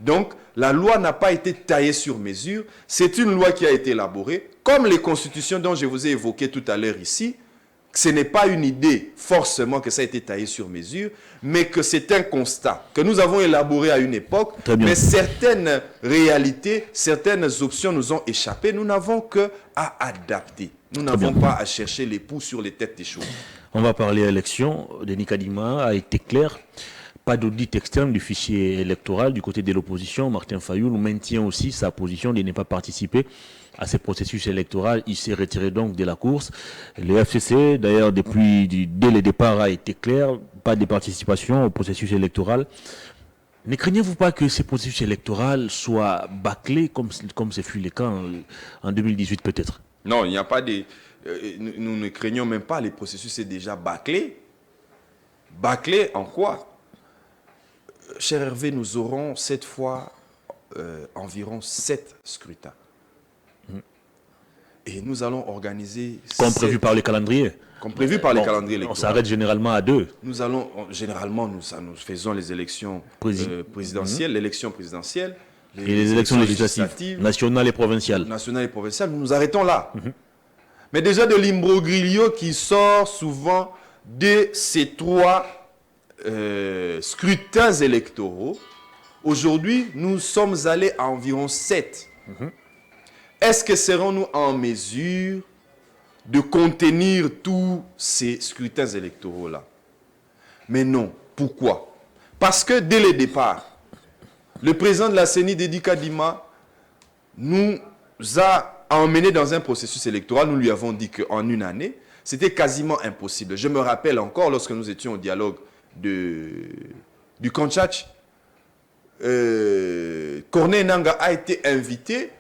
Donc, la loi n'a pas été taillée sur mesure. C'est une loi qui a été élaborée, comme les constitutions dont je vous ai évoqué tout à l'heure ici. Ce n'est pas une idée forcément que ça a été taillé sur mesure, mais que c'est un constat que nous avons élaboré à une époque, mais certaines réalités, certaines options nous ont échappé. Nous n'avons qu'à adapter. Nous n'avons pas à chercher les poux sur les têtes des choses. On va parler élection. Denis Kadima a été clair. Pas d'audit externe du fichier électoral du côté de l'opposition. Martin Fayulu maintient aussi sa position de ne pas participer à ce processus électoral. Il s'est retiré donc de la course. Le FCC, d'ailleurs, dès le départ, a été clair. Pas de participation au processus électoral. Ne craignez-vous pas que ce processus électoral soit bâclé comme ce fut le cas en 2018 peut-être? Non, il n'y a pas de... nous ne craignons même pas. Le processus est déjà bâclé. Bâclé en quoi? Cher Hervé, nous aurons cette fois environ 7 scrutins. Et nous allons organiser... Comme prévu par le calendrier. Comme prévu par le calendrier électoral. On s'arrête généralement à 2. Nous allons, généralement, nous faisons les élections présidentielles, l'élection présidentielle. Et les élections législatives, nationales et provinciales. Nationales et provinciales, nous nous arrêtons là. Mais déjà de l'imbroglio qui sort souvent de ces 3 scrutins électoraux. Aujourd'hui, nous sommes allés à environ 7. Est-ce que serons-nous en mesure de contenir tous ces scrutins électoraux-là? Mais non. Pourquoi? Parce que dès le départ, le président de la CENI, Dédi Kadima, nous a emmenés dans un processus électoral. Nous lui avons dit qu'en une année, c'était quasiment impossible. Je me rappelle encore, lorsque nous étions au dialogue du Kontchach, Corneille Nanga a été invité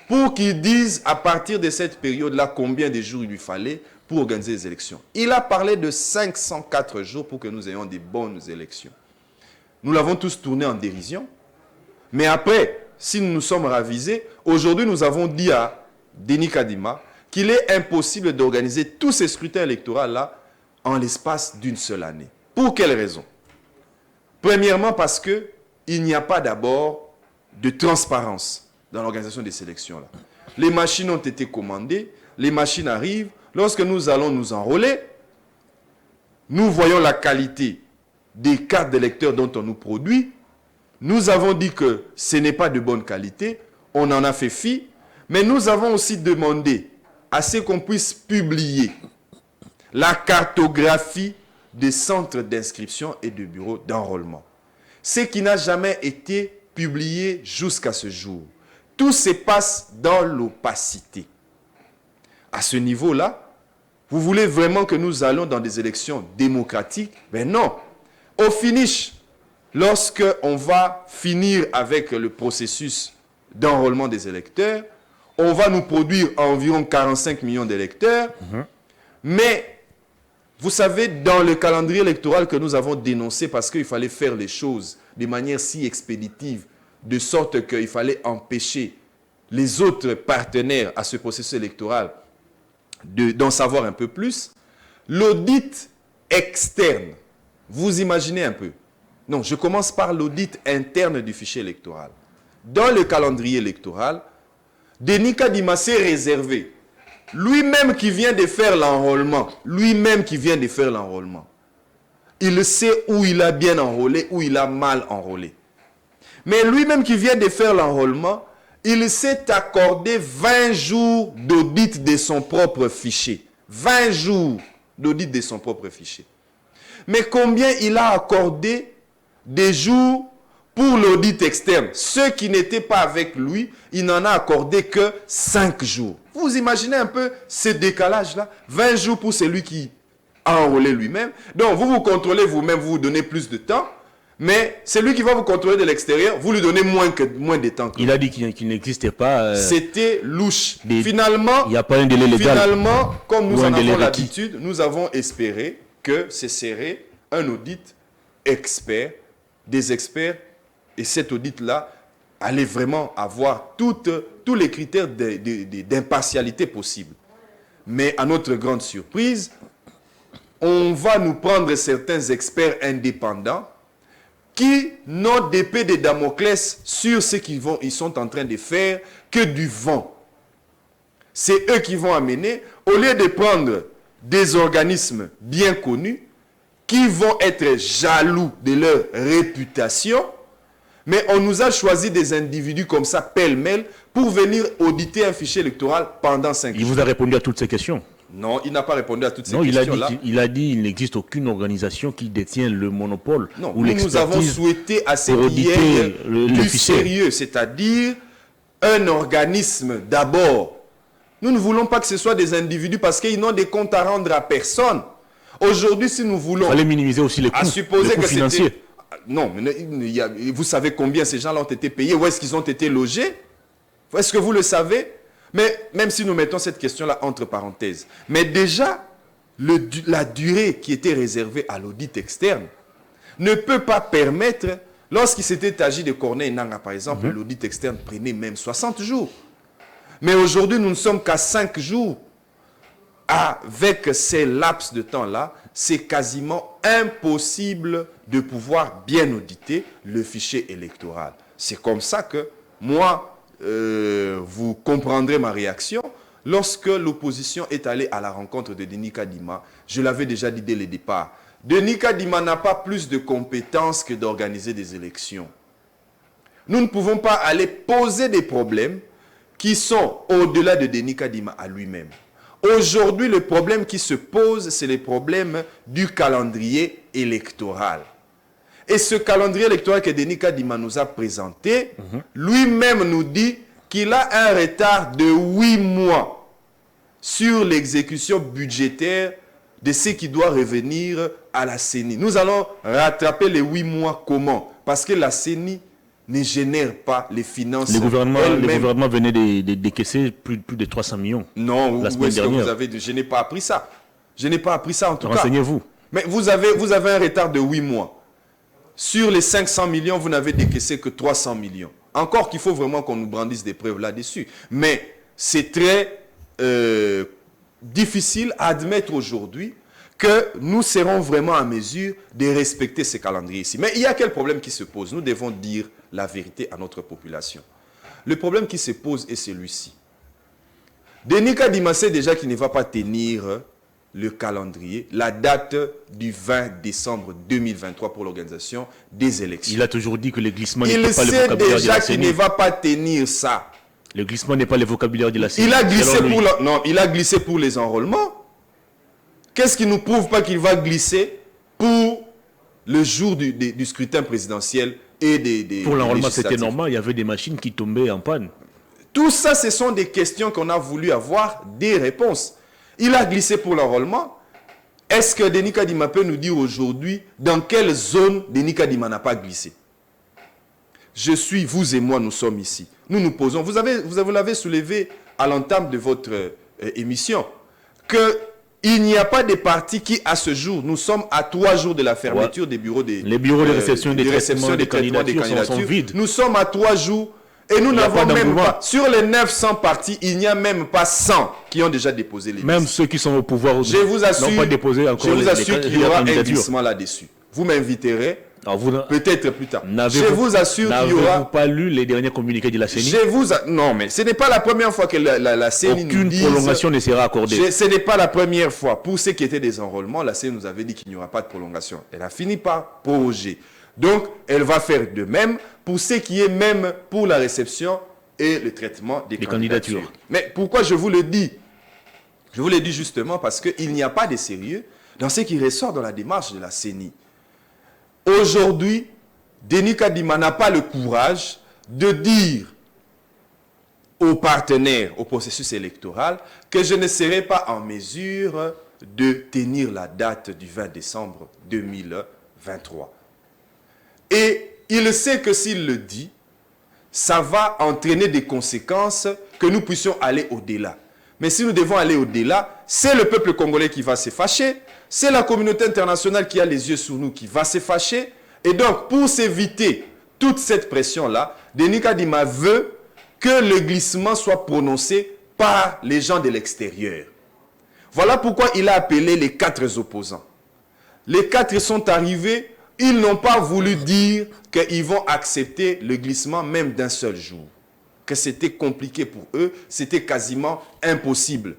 pour qu'il dise à partir de cette période-là combien de jours il lui fallait pour organiser les élections. Il a parlé de 504 jours pour que nous ayons des bonnes élections. Nous l'avons tous tourné en dérision. Mais après, si nous nous sommes ravisés, aujourd'hui nous avons dit à Denis Kadima qu'il est impossible d'organiser tous ces scrutins électoraux-là en l'espace d'une seule année. Pour quelle raison? Premièrement, parce qu'il n'y a pas d'abord de transparence dans l'organisation des sélections-là. Les machines ont été commandées, les machines arrivent. Lorsque nous allons nous enrôler, nous voyons la qualité des cartes d'électeurs dont on nous produit. Nous avons dit que ce n'est pas de bonne qualité, on en a fait fi, mais nous avons aussi demandé à ce qu'on puisse publier la cartographie des centres d'inscription et de bureaux d'enrôlement. Ce qui n'a jamais été publié jusqu'à ce jour. Tout se passe dans l'opacité. À ce niveau-là, vous voulez vraiment que nous allons dans des élections démocratiques? Ben non. Au finish, lorsque on va finir avec le processus d'enrôlement des électeurs, on va nous produire environ 45 millions d'électeurs. Mais, vous savez, dans le calendrier électoral que nous avons dénoncé, parce qu'il fallait faire les choses de manière si expéditive, de sorte qu'il fallait empêcher les autres partenaires à ce processus électoral d'en savoir un peu plus, l'audit externe, vous imaginez un peu, Non, je commence par l'audit interne du fichier électoral. Dans le calendrier électoral, Denis Kadima s'est réservé. Lui-même qui vient de faire l'enrôlement, il sait où il a bien enrôlé, où il a mal enrôlé. Mais lui-même qui vient de faire l'enrôlement, il s'est accordé 20 jours d'audit de son propre fichier. 20 jours d'audit de son propre fichier. Mais combien il a accordé des jours pour l'audit externe? Ceux qui n'étaient pas avec lui, il n'en a accordé que 5 jours. Vous imaginez un peu ce décalage-là? 20 jours pour celui qui a enrôlé lui-même. Donc vous vous contrôlez vous-même, vous vous donnez plus de temps. Mais celui qui va vous contrôler de l'extérieur, vous lui donnez moins de temps. Il a dit qu'il n'existait pas. C'était louche. Finalement, il n'y a pas un délai légal. Finalement, comme nous en avons l'habitude, nous avons espéré que ce serait un audit expert, des experts, et cet audit-là allait vraiment avoir tous les critères d'impartialité possibles. Mais à notre grande surprise, on va nous prendre certains experts indépendants qui n'ont d'épée de Damoclès sur ce qu'ils sont en train de faire que du vent. C'est eux qui vont amener, au lieu de prendre des organismes bien connus, qui vont être jaloux de leur réputation, mais on nous a choisi des individus comme ça, pêle-mêle, pour venir auditer un fichier électoral pendant 5 jours. Il vous a répondu à toutes ces questions? Non, il n'a pas répondu à toutes ces questions-là. Il a dit qu'il n'existe aucune organisation qui détient le monopole. Non, nous avons souhaité à ce qu'il y ait du sérieux, c'est-à-dire un organisme d'abord. Nous ne voulons pas que ce soit des individus parce qu'ils n'ont des comptes à rendre à personne. Aujourd'hui, si nous voulons... Il fallait minimiser aussi les coûts financiers. Non, mais vous savez combien ces gens-là ont été payés? Où est-ce qu'ils ont été logés? Est-ce que vous le savez? Mais même si nous mettons cette question-là entre parenthèses, mais déjà, la durée qui était réservée à l'audit externe ne peut pas permettre, lorsqu'il s'était agi de Corneille Nangaa, par exemple, l'audit externe prenait même 60 jours. Mais aujourd'hui, nous ne sommes qu'à 5 jours. Avec ces laps de temps-là, c'est quasiment impossible de pouvoir bien auditer le fichier électoral. C'est comme ça que moi... vous comprendrez ma réaction. Lorsque l'opposition est allée à la rencontre de Denis Kadima, je l'avais déjà dit dès le départ, Denis Kadima n'a pas plus de compétences que d'organiser des élections. Nous ne pouvons pas aller poser des problèmes qui sont au-delà de Denis Kadima à lui-même. Aujourd'hui, le problème qui se pose, c'est le problème du calendrier électoral. Et ce calendrier électoral que Denis Kadima nous a présenté, lui-même nous dit qu'il a un retard de 8 mois sur l'exécution budgétaire de ce qui doit revenir à la CENI. Nous allons rattraper les 8 mois comment? Parce que la CENI ne génère pas les finances. Le gouvernement venait de décaisser plus de 300 millions. Non, la semaine dernière. Je n'ai pas appris ça. Je n'ai pas appris ça en tout cas. Renseignez-vous. Mais vous avez un retard de 8 mois. Sur les 500 millions, vous n'avez décaissé que 300 millions. Encore qu'il faut vraiment qu'on nous brandisse des preuves là-dessus. Mais c'est très difficile à admettre aujourd'hui que nous serons vraiment à mesure de respecter ces calendriers ici. Mais il y a quel problème qui se pose? Nous devons dire la vérité à notre population. Le problème qui se pose est celui-ci. Denis Kadima sait déjà qu'il ne va pas tenir le calendrier, la date du 20 décembre 2023 pour l'organisation des élections. Il a toujours dit que le glissement n'est pas le vocabulaire de la CENI. Il sait déjà qu'il ne va pas tenir ça. Le glissement n'est pas le vocabulaire de la CENI. Il a glissé pour les enrôlements. Qu'est-ce qui ne nous prouve pas qu'il va glisser pour le jour du scrutin présidentiel et des Pour l'enrôlement, c'était normal. Il y avait des machines qui tombaient en panne. Tout ça, ce sont des questions qu'on a voulu avoir des réponses. Il a glissé pour l'enrôlement. Est-ce que Denis Kadima peut nous dire aujourd'hui dans quelle zone Denis Kadima n'a pas glissé? Vous et moi, nous sommes ici. Nous nous posons. Vous l'avez soulevé à l'entame de votre émission qu'il n'y a pas de parti qui, à ce jour, nous sommes à 3 jours de la fermeture des bureaux les bureaux de réception des traitements des candidatures sont vides. Nous sommes à 3 jours. Et nous n'avons même pas, sur les 900 partis, il n'y a même pas 100 qui ont déjà déposé les listes. Même ceux qui sont au pouvoir n'ont pas déposé encore les candidatures. Je vous assure qu'il y aura un glissement là-dessus. Vous m'inviterez peut-être plus tard. Je vous assure qu'il y aura... N'avez-vous pas lu les derniers communiqués de la CENI? Non, mais ce n'est pas la première fois que la CENI nous dit... Aucune prolongation ne sera accordée. Ce n'est pas la première fois. Pour ceux qui étaient des enrôlements, la CENI nous avait dit qu'il n'y aura pas de prolongation. Elle a fini par proroger. Donc, elle va faire de même pour ce qui est même pour la réception et le traitement des candidatures. Mais pourquoi je vous le dis? Je vous le dis justement parce qu'il n'y a pas de sérieux dans ce qui ressort dans la démarche de la CENI. Aujourd'hui, Denis Kadima n'a pas le courage de dire aux partenaires au processus électoral que je ne serai pas en mesure de tenir la date du 20 décembre 2023. Et il sait que s'il le dit, ça va entraîner des conséquences que nous puissions aller au-delà. Mais si nous devons aller au-delà, c'est le peuple congolais qui va se fâcher, c'est la communauté internationale qui a les yeux sur nous qui va se fâcher. Et donc, pour s'éviter toute cette pression-là, Denis Kadima veut que le glissement soit prononcé par les gens de l'extérieur. Voilà pourquoi il a appelé les 4 opposants. Les 4 sont arrivés, ils n'ont pas voulu dire qu'ils vont accepter le glissement même d'un seul jour. Que c'était compliqué pour eux, c'était quasiment impossible.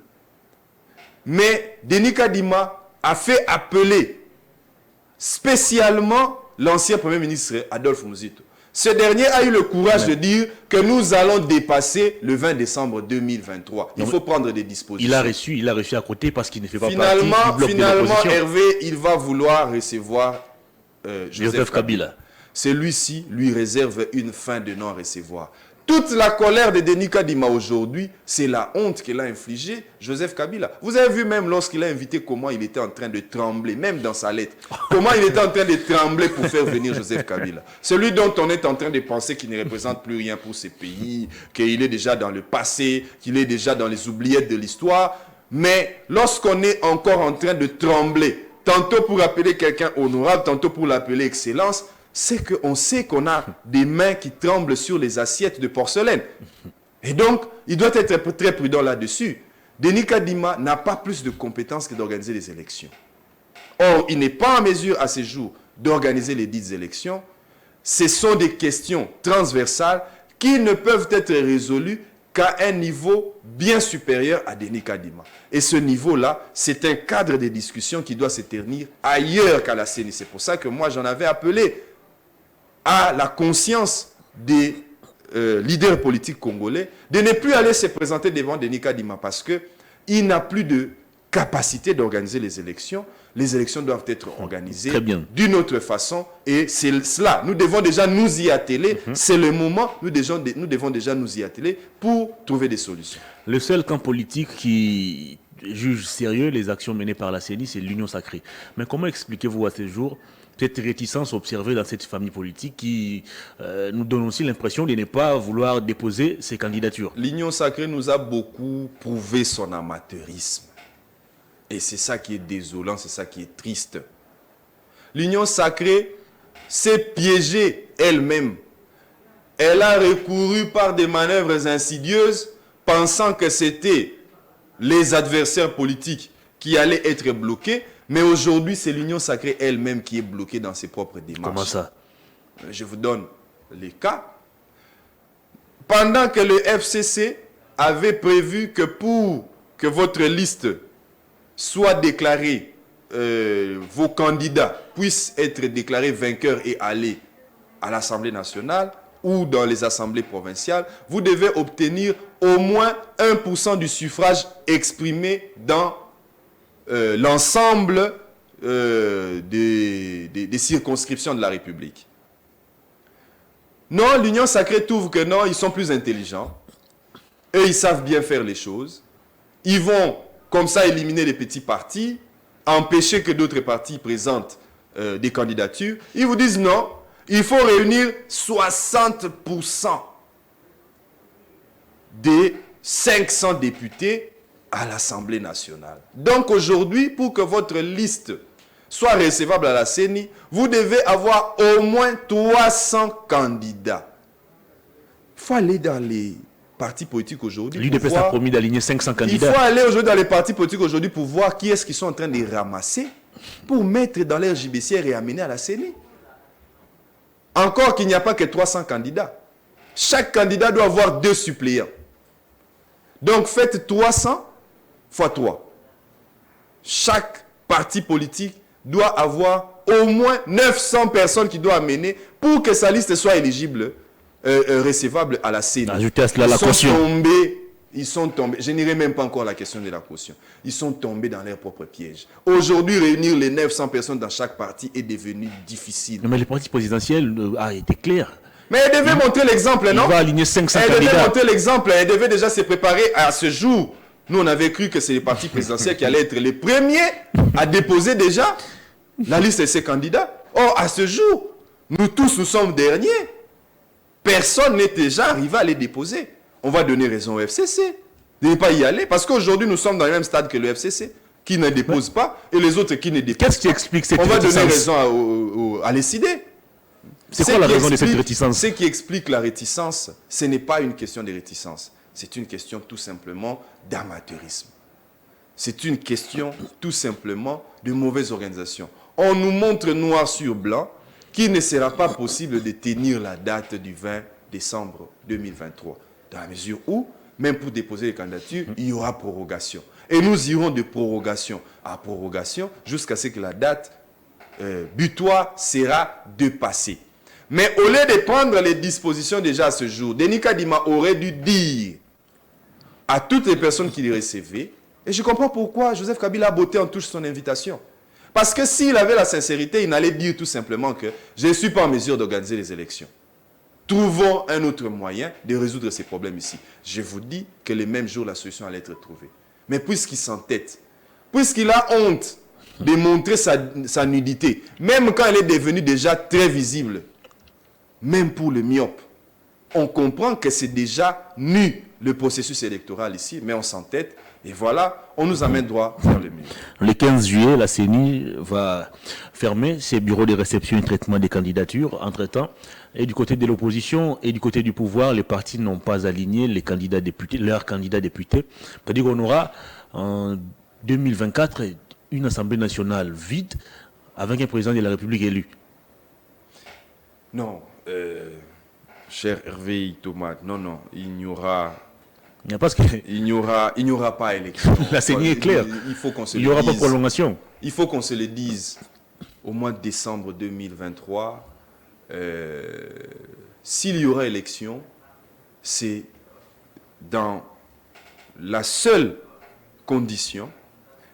Mais Denis Kadima a fait appeler spécialement l'ancien Premier ministre Adolphe Muzito. Ce dernier a eu le courage de dire que nous allons dépasser le 20 décembre 2023. Il faut prendre des dispositions. Il a reçu à côté parce qu'il ne fait pas partie du bloc de Finalement, l'opposition. Hervé, il va vouloir recevoir Joseph Kabila. Celui-ci lui réserve une fin de non-recevoir. Toute la colère de Denis Kadima aujourd'hui, c'est la honte qu'il a infligée Joseph Kabila. Vous avez vu même lorsqu'il a invité comment il était en train de trembler, même dans sa lettre. Comment il était en train de trembler pour faire venir Joseph Kabila. Celui dont on est en train de penser qu'il ne représente plus rien pour ce pays, qu'il est déjà dans le passé, qu'il est déjà dans les oubliettes de l'histoire. Mais lorsqu'on est encore en train de trembler, tantôt pour appeler quelqu'un honorable, tantôt pour l'appeler excellence, c'est qu'on sait qu'on a des mains qui tremblent sur les assiettes de porcelaine. Et donc, il doit être très prudent là-dessus. Denis Kadima n'a pas plus de compétences que d'organiser les élections. Or, il n'est pas en mesure à ce jour d'organiser les dites élections. Ce sont des questions transversales qui ne peuvent être résolues qu'à un niveau bien supérieur à Denis Kadima. Et ce niveau-là, c'est un cadre de discussion qui doit se tenir ailleurs qu'à la CENI. C'est pour ça que moi, j'en avais appelé à la conscience des leaders politiques congolais de ne plus aller se présenter devant Denis Kadima parce qu'il n'a plus de capacité d'organiser les élections. Les élections doivent être organisées d'une autre façon et c'est cela. Nous devons déjà nous y atteler. C'est le moment, nous devons déjà nous y atteler pour trouver des solutions. Le seul camp politique qui juge sérieux les actions menées par la CENI, c'est l'Union sacrée. Mais comment expliquez-vous à ce jour cette réticence observée dans cette famille politique qui nous donne aussi l'impression de ne pas vouloir déposer ses candidatures? L'Union sacrée nous a beaucoup prouvé son amateurisme. Et c'est ça qui est désolant, c'est ça qui est triste. L'Union sacrée s'est piégée elle-même. Elle a recouru par des manœuvres insidieuses, pensant que c'était les adversaires politiques qui allaient être bloqués. Mais aujourd'hui, c'est l'Union sacrée elle-même qui est bloquée dans ses propres démarches. Comment ça? Je vous donne les cas. Pendant que le FCC avait prévu que pour que votre liste soit déclarée, vos candidats puissent être déclarés vainqueurs et aller à l'Assemblée nationale ou dans les assemblées provinciales, vous devez obtenir au moins 1% du suffrage exprimé dans l'ensemble des circonscriptions de la République. Non, l'Union sacrée trouve que non, ils sont plus intelligents. Eux, ils savent bien faire les choses. Ils vont, comme ça, éliminer les petits partis, empêcher que d'autres partis présentent des candidatures. Ils vous disent non, il faut réunir 60% des 500 députés à l'Assemblée nationale. Donc aujourd'hui, pour que votre liste soit recevable à la CENI, vous devez avoir au moins 300 candidats. Il faut aller dans les partis politiques aujourd'hui. L'UDPS a promis d'aligner 500 candidats. Il faut aller aujourd'hui dans les partis politiques aujourd'hui pour voir qui est-ce qu'ils sont en train de ramasser pour mettre dans leur JBCR et amener à la CENI. Encore qu'il n'y a pas que 300 candidats. Chaque candidat doit avoir 2 suppléants. Donc faites 300 fois 3. Chaque parti politique doit avoir au moins 900 personnes qui doivent amener pour que sa liste soit éligible, recevable à la CENI. Ajoutez à cela la caution. Ils sont tombés, je n'irai même pas encore la question de la caution. Ils sont tombés dans leur propre piège. Aujourd'hui, réunir les 900 personnes dans chaque parti est devenu difficile. Mais le parti présidentiel a été clair. Mais elle devait montrer l'exemple, non? Il va aligner 500 elle candidats. devait montrer l'exemple, elle devait déjà se préparer à ce jour. Nous, on avait cru que c'est les partis présidentiels qui allaient être les premiers à déposer déjà la liste de ces candidats. Or, à ce jour, nous tous, nous sommes derniers. Personne n'est déjà arrivé à les déposer. On va donner raison au FCC de ne pas y aller. Parce qu'aujourd'hui, nous sommes dans le même stade que le FCC, qui ne dépose pas, et les autres qui ne déposent pas. Qu'est-ce qui explique cette réticence? On va donner raison à l'ECID. C'est quoi la raison de cette réticence? Ce qui explique la réticence, ce n'est pas une question de réticence. C'est une question tout simplement d'amateurisme. C'est une question tout simplement de mauvaise organisation. On nous montre noir sur blanc qu'il ne sera pas possible de tenir la date du 20 décembre 2023. Dans la mesure où, même pour déposer les candidatures, il y aura prorogation. Et nous irons de prorogation à prorogation jusqu'à ce que la date butoir sera dépassée. Mais au lieu de prendre les dispositions déjà à ce jour, Denis Kadima aurait dû dire à toutes les personnes qui les recevaient, et je comprends pourquoi Joseph Kabila a botté en touche son invitation. Parce que s'il avait la sincérité, il allait dire tout simplement que je ne suis pas en mesure d'organiser les élections. Trouvons un autre moyen de résoudre ces problèmes ici. Je vous dis que le même jour, la solution allait être trouvée. Mais puisqu'il s'entête, puisqu'il a honte de montrer sa nudité, même quand elle est devenue déjà très visible, même pour le myope, on comprend que c'est déjà nu le processus électoral ici, mais on s'entête. Et voilà, on nous amène droit vers le mur. Le 15 juillet, la CENI va fermer ses bureaux de réception et de traitement des candidatures. Entre-temps, et du côté de l'opposition et du côté du pouvoir, les partis n'ont pas aligné les candidats députés, leurs candidats députés. C'est-à-dire qu'on aura en 2024 une Assemblée nationale vide avec un président de la République élu. Non, cher Hervé Thomas, non, il n'y aura pas élection. La CENI est claire. Il n'y aura pas prolongation. Il faut qu'on se le dise. Au mois de décembre 2023, s'il y aura élection, c'est dans la seule condition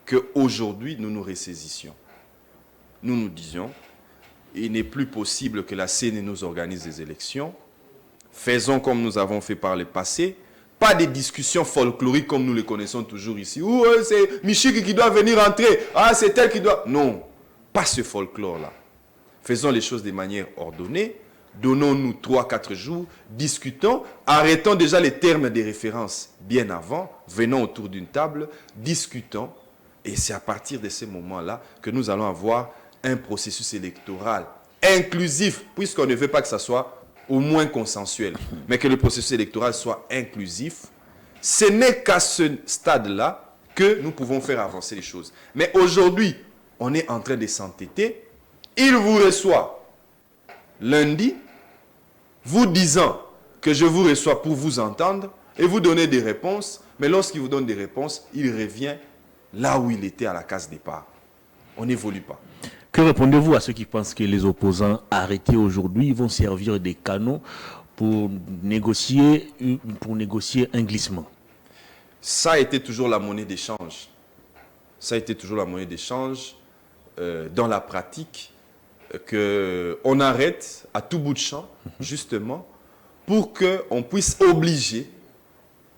qu'aujourd'hui nous nous ressaisissions. Nous nous disions, il n'est plus possible que la CENI nous organise des élections. Faisons comme nous avons fait par le passé. Pas des discussions folkloriques comme nous les connaissons toujours ici. Ou c'est Michiki qui doit venir entrer. Ah, c'est elle qui doit... Non, pas ce folklore-là. Faisons les choses de manière ordonnée. Donnons-nous 3-4 jours. Discutons. Arrêtons déjà les termes de référence bien avant. Venons autour d'une table. Discutons. Et c'est à partir de ces moments-là que nous allons avoir un processus électoral inclusif, puisqu'on ne veut pas que ça soit au moins consensuel, mais que le processus électoral soit inclusif. Ce n'est qu'à ce stade-là que nous pouvons faire avancer les choses. Mais aujourd'hui, on est en train de s'entêter. Il vous reçoit lundi, vous disant que je vous reçois pour vous entendre, et vous donnez des réponses, mais lorsqu'il vous donne des réponses, il revient là où il était à la case départ. On n'évolue pas. Que répondez-vous à ceux qui pensent que les opposants arrêtés aujourd'hui vont servir des canaux pour négocier un glissement? Ça a été toujours la monnaie d'échange. Ça a été toujours la monnaie d'échange dans la pratique, qu'on arrête à tout bout de champ, justement, pour qu'on puisse obliger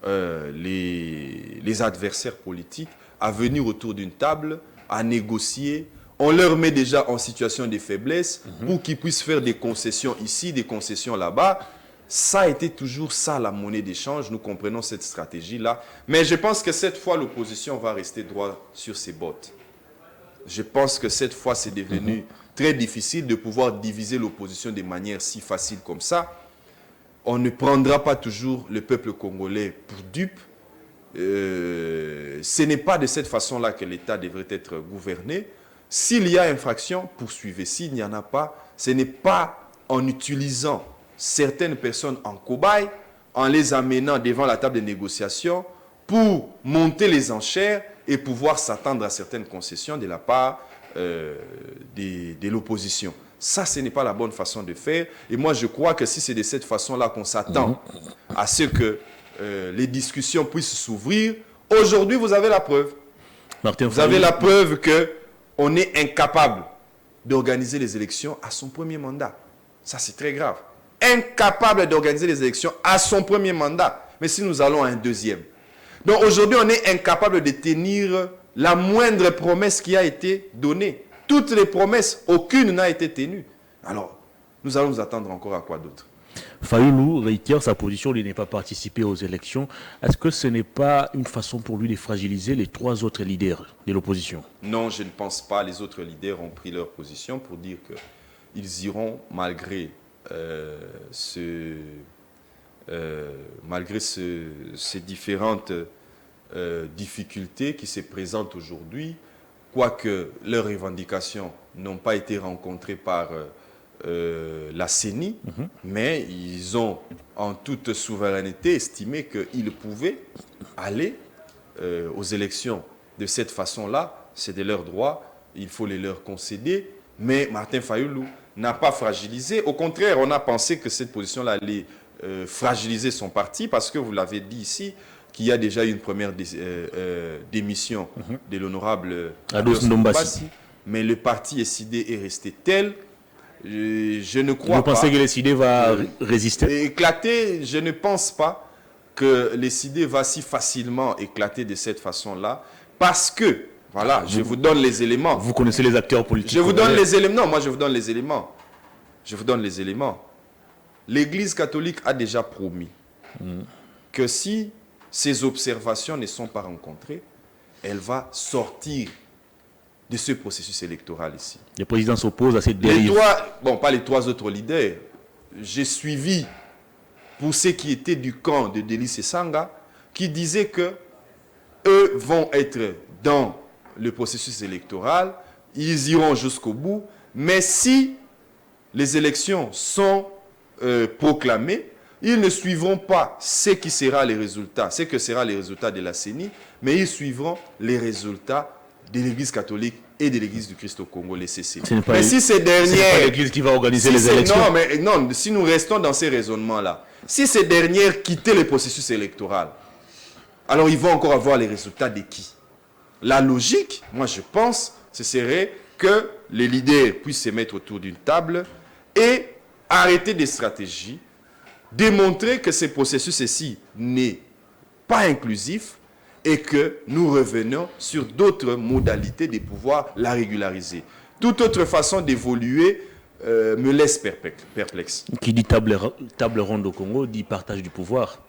les adversaires politiques à venir autour d'une table, à négocier. On leur met déjà en situation de faiblesse pour qu'ils puissent faire des concessions ici, des concessions là-bas. Ça a été toujours ça, la monnaie d'échange. Nous comprenons cette stratégie-là. Mais je pense que cette fois, l'opposition va rester droit sur ses bottes. Je pense que cette fois, c'est devenu très difficile de pouvoir diviser l'opposition de manière si facile comme ça. On ne prendra pas toujours le peuple congolais pour dupe. Ce n'est pas de cette façon-là que l'État devrait être gouverné. S'il y a infraction, poursuivez. S'il n'y en a pas, ce n'est pas en utilisant certaines personnes en cobaye, en les amenant devant la table de négociation pour monter les enchères et pouvoir s'attendre à certaines concessions de la part de l'opposition. Ça, ce n'est pas la bonne façon de faire. Et moi, je crois que si c'est de cette façon-là qu'on s'attend à ce que les discussions puissent s'ouvrir, aujourd'hui, vous avez la preuve. Vous avez la preuve qu'on est incapable d'organiser les élections à son premier mandat. Ça, c'est très grave. Incapable d'organiser les élections à son premier mandat. Mais si nous allons à un deuxième. Donc aujourd'hui, on est incapable de tenir la moindre promesse qui a été donnée. Toutes les promesses, aucune n'a été tenue. Alors, nous allons nous attendre encore à quoi d'autre? Fayulu réitère sa position de ne pas participer aux élections. Est-ce que ce n'est pas une façon pour lui de fragiliser les 3 autres leaders de l'opposition? Non, je ne pense pas. Les autres leaders ont pris leur position pour dire qu'ils iront malgré ces différentes difficultés qui se présentent aujourd'hui, quoique leurs revendications n'ont pas été rencontrées par la CENI, mais ils ont en toute souveraineté estimé qu'ils pouvaient aller aux élections de cette façon-là. C'est de leur droit, il faut les leur concéder. Mais Martin Fayulu n'a pas fragilisé. Au contraire, on a pensé que cette position-là allait fragiliser son parti, parce que vous l'avez dit ici, qu'il y a déjà eu une première démission de l'honorable Ados Ndombassi. Mais le parti SID est resté tel. Je ne crois pas. Vous pensez que le SID va résister? Éclater, je ne pense pas que le SID va si facilement éclater de cette façon-là, parce que, voilà, je vous donne les éléments. Vous connaissez les acteurs politiques. Je vous donne les éléments. Non, moi je vous donne les éléments. Je vous donne les éléments. L'Église catholique a déjà promis que si ces observations ne sont pas rencontrées, elle va sortir de ce processus électoral ici. Le président s'oppose à cette dérive. Bon, pas les 3 autres leaders. J'ai suivi, pour ceux qui étaient du camp de Délice Sanga, qui disaient que eux vont être dans le processus électoral, ils iront jusqu'au bout, mais si les élections sont proclamées, ils ne suivront pas ce que sera les résultats de la CENI, mais ils suivront les résultats de l'Église catholique et de l'Église du Christ au Congo, les CC. Mais si ces dernières... Ce n'est pas l'Église qui va organiser les élections. Non, si nous restons dans ces raisonnements-là, si ces dernières quittaient le processus électoral, alors ils vont encore avoir les résultats de qui? La logique, moi je pense, ce serait que les leaders puissent se mettre autour d'une table et arrêter des stratégies, démontrer que ce processus-ci n'est pas inclusif et que nous revenons sur d'autres modalités de pouvoir la régulariser. Toute autre façon d'évoluer me laisse perplexe. Qui dit table ronde au Congo dit partage du pouvoir.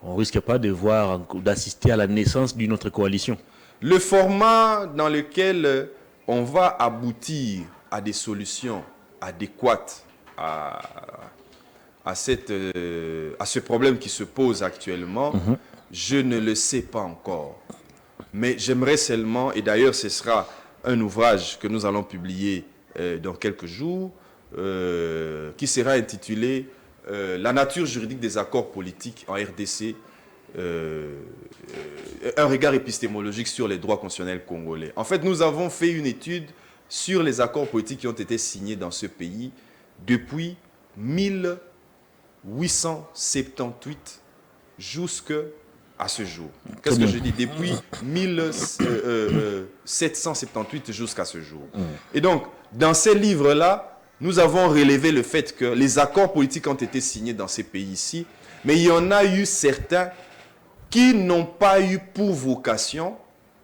On ne risque pas d'assister à la naissance d'une autre coalition. Le format dans lequel on va aboutir à des solutions adéquates à ce problème qui se pose actuellement, je ne le sais pas encore. Mais j'aimerais seulement, et d'ailleurs ce sera un ouvrage que nous allons publier dans quelques jours, qui sera intitulé « La nature juridique des accords politiques en RDC, un regard épistémologique sur les droits constitutionnels congolais ». En fait, nous avons fait une étude sur les accords politiques qui ont été signés dans ce pays depuis 1878 jusqu'à ce jour. Qu'est-ce que je dis? Depuis 1778 jusqu'à ce jour. Et donc, dans ces livres-là, nous avons relevé le fait que les accords politiques ont été signés dans ces pays-ci, mais il y en a eu certains qui n'ont pas eu pour vocation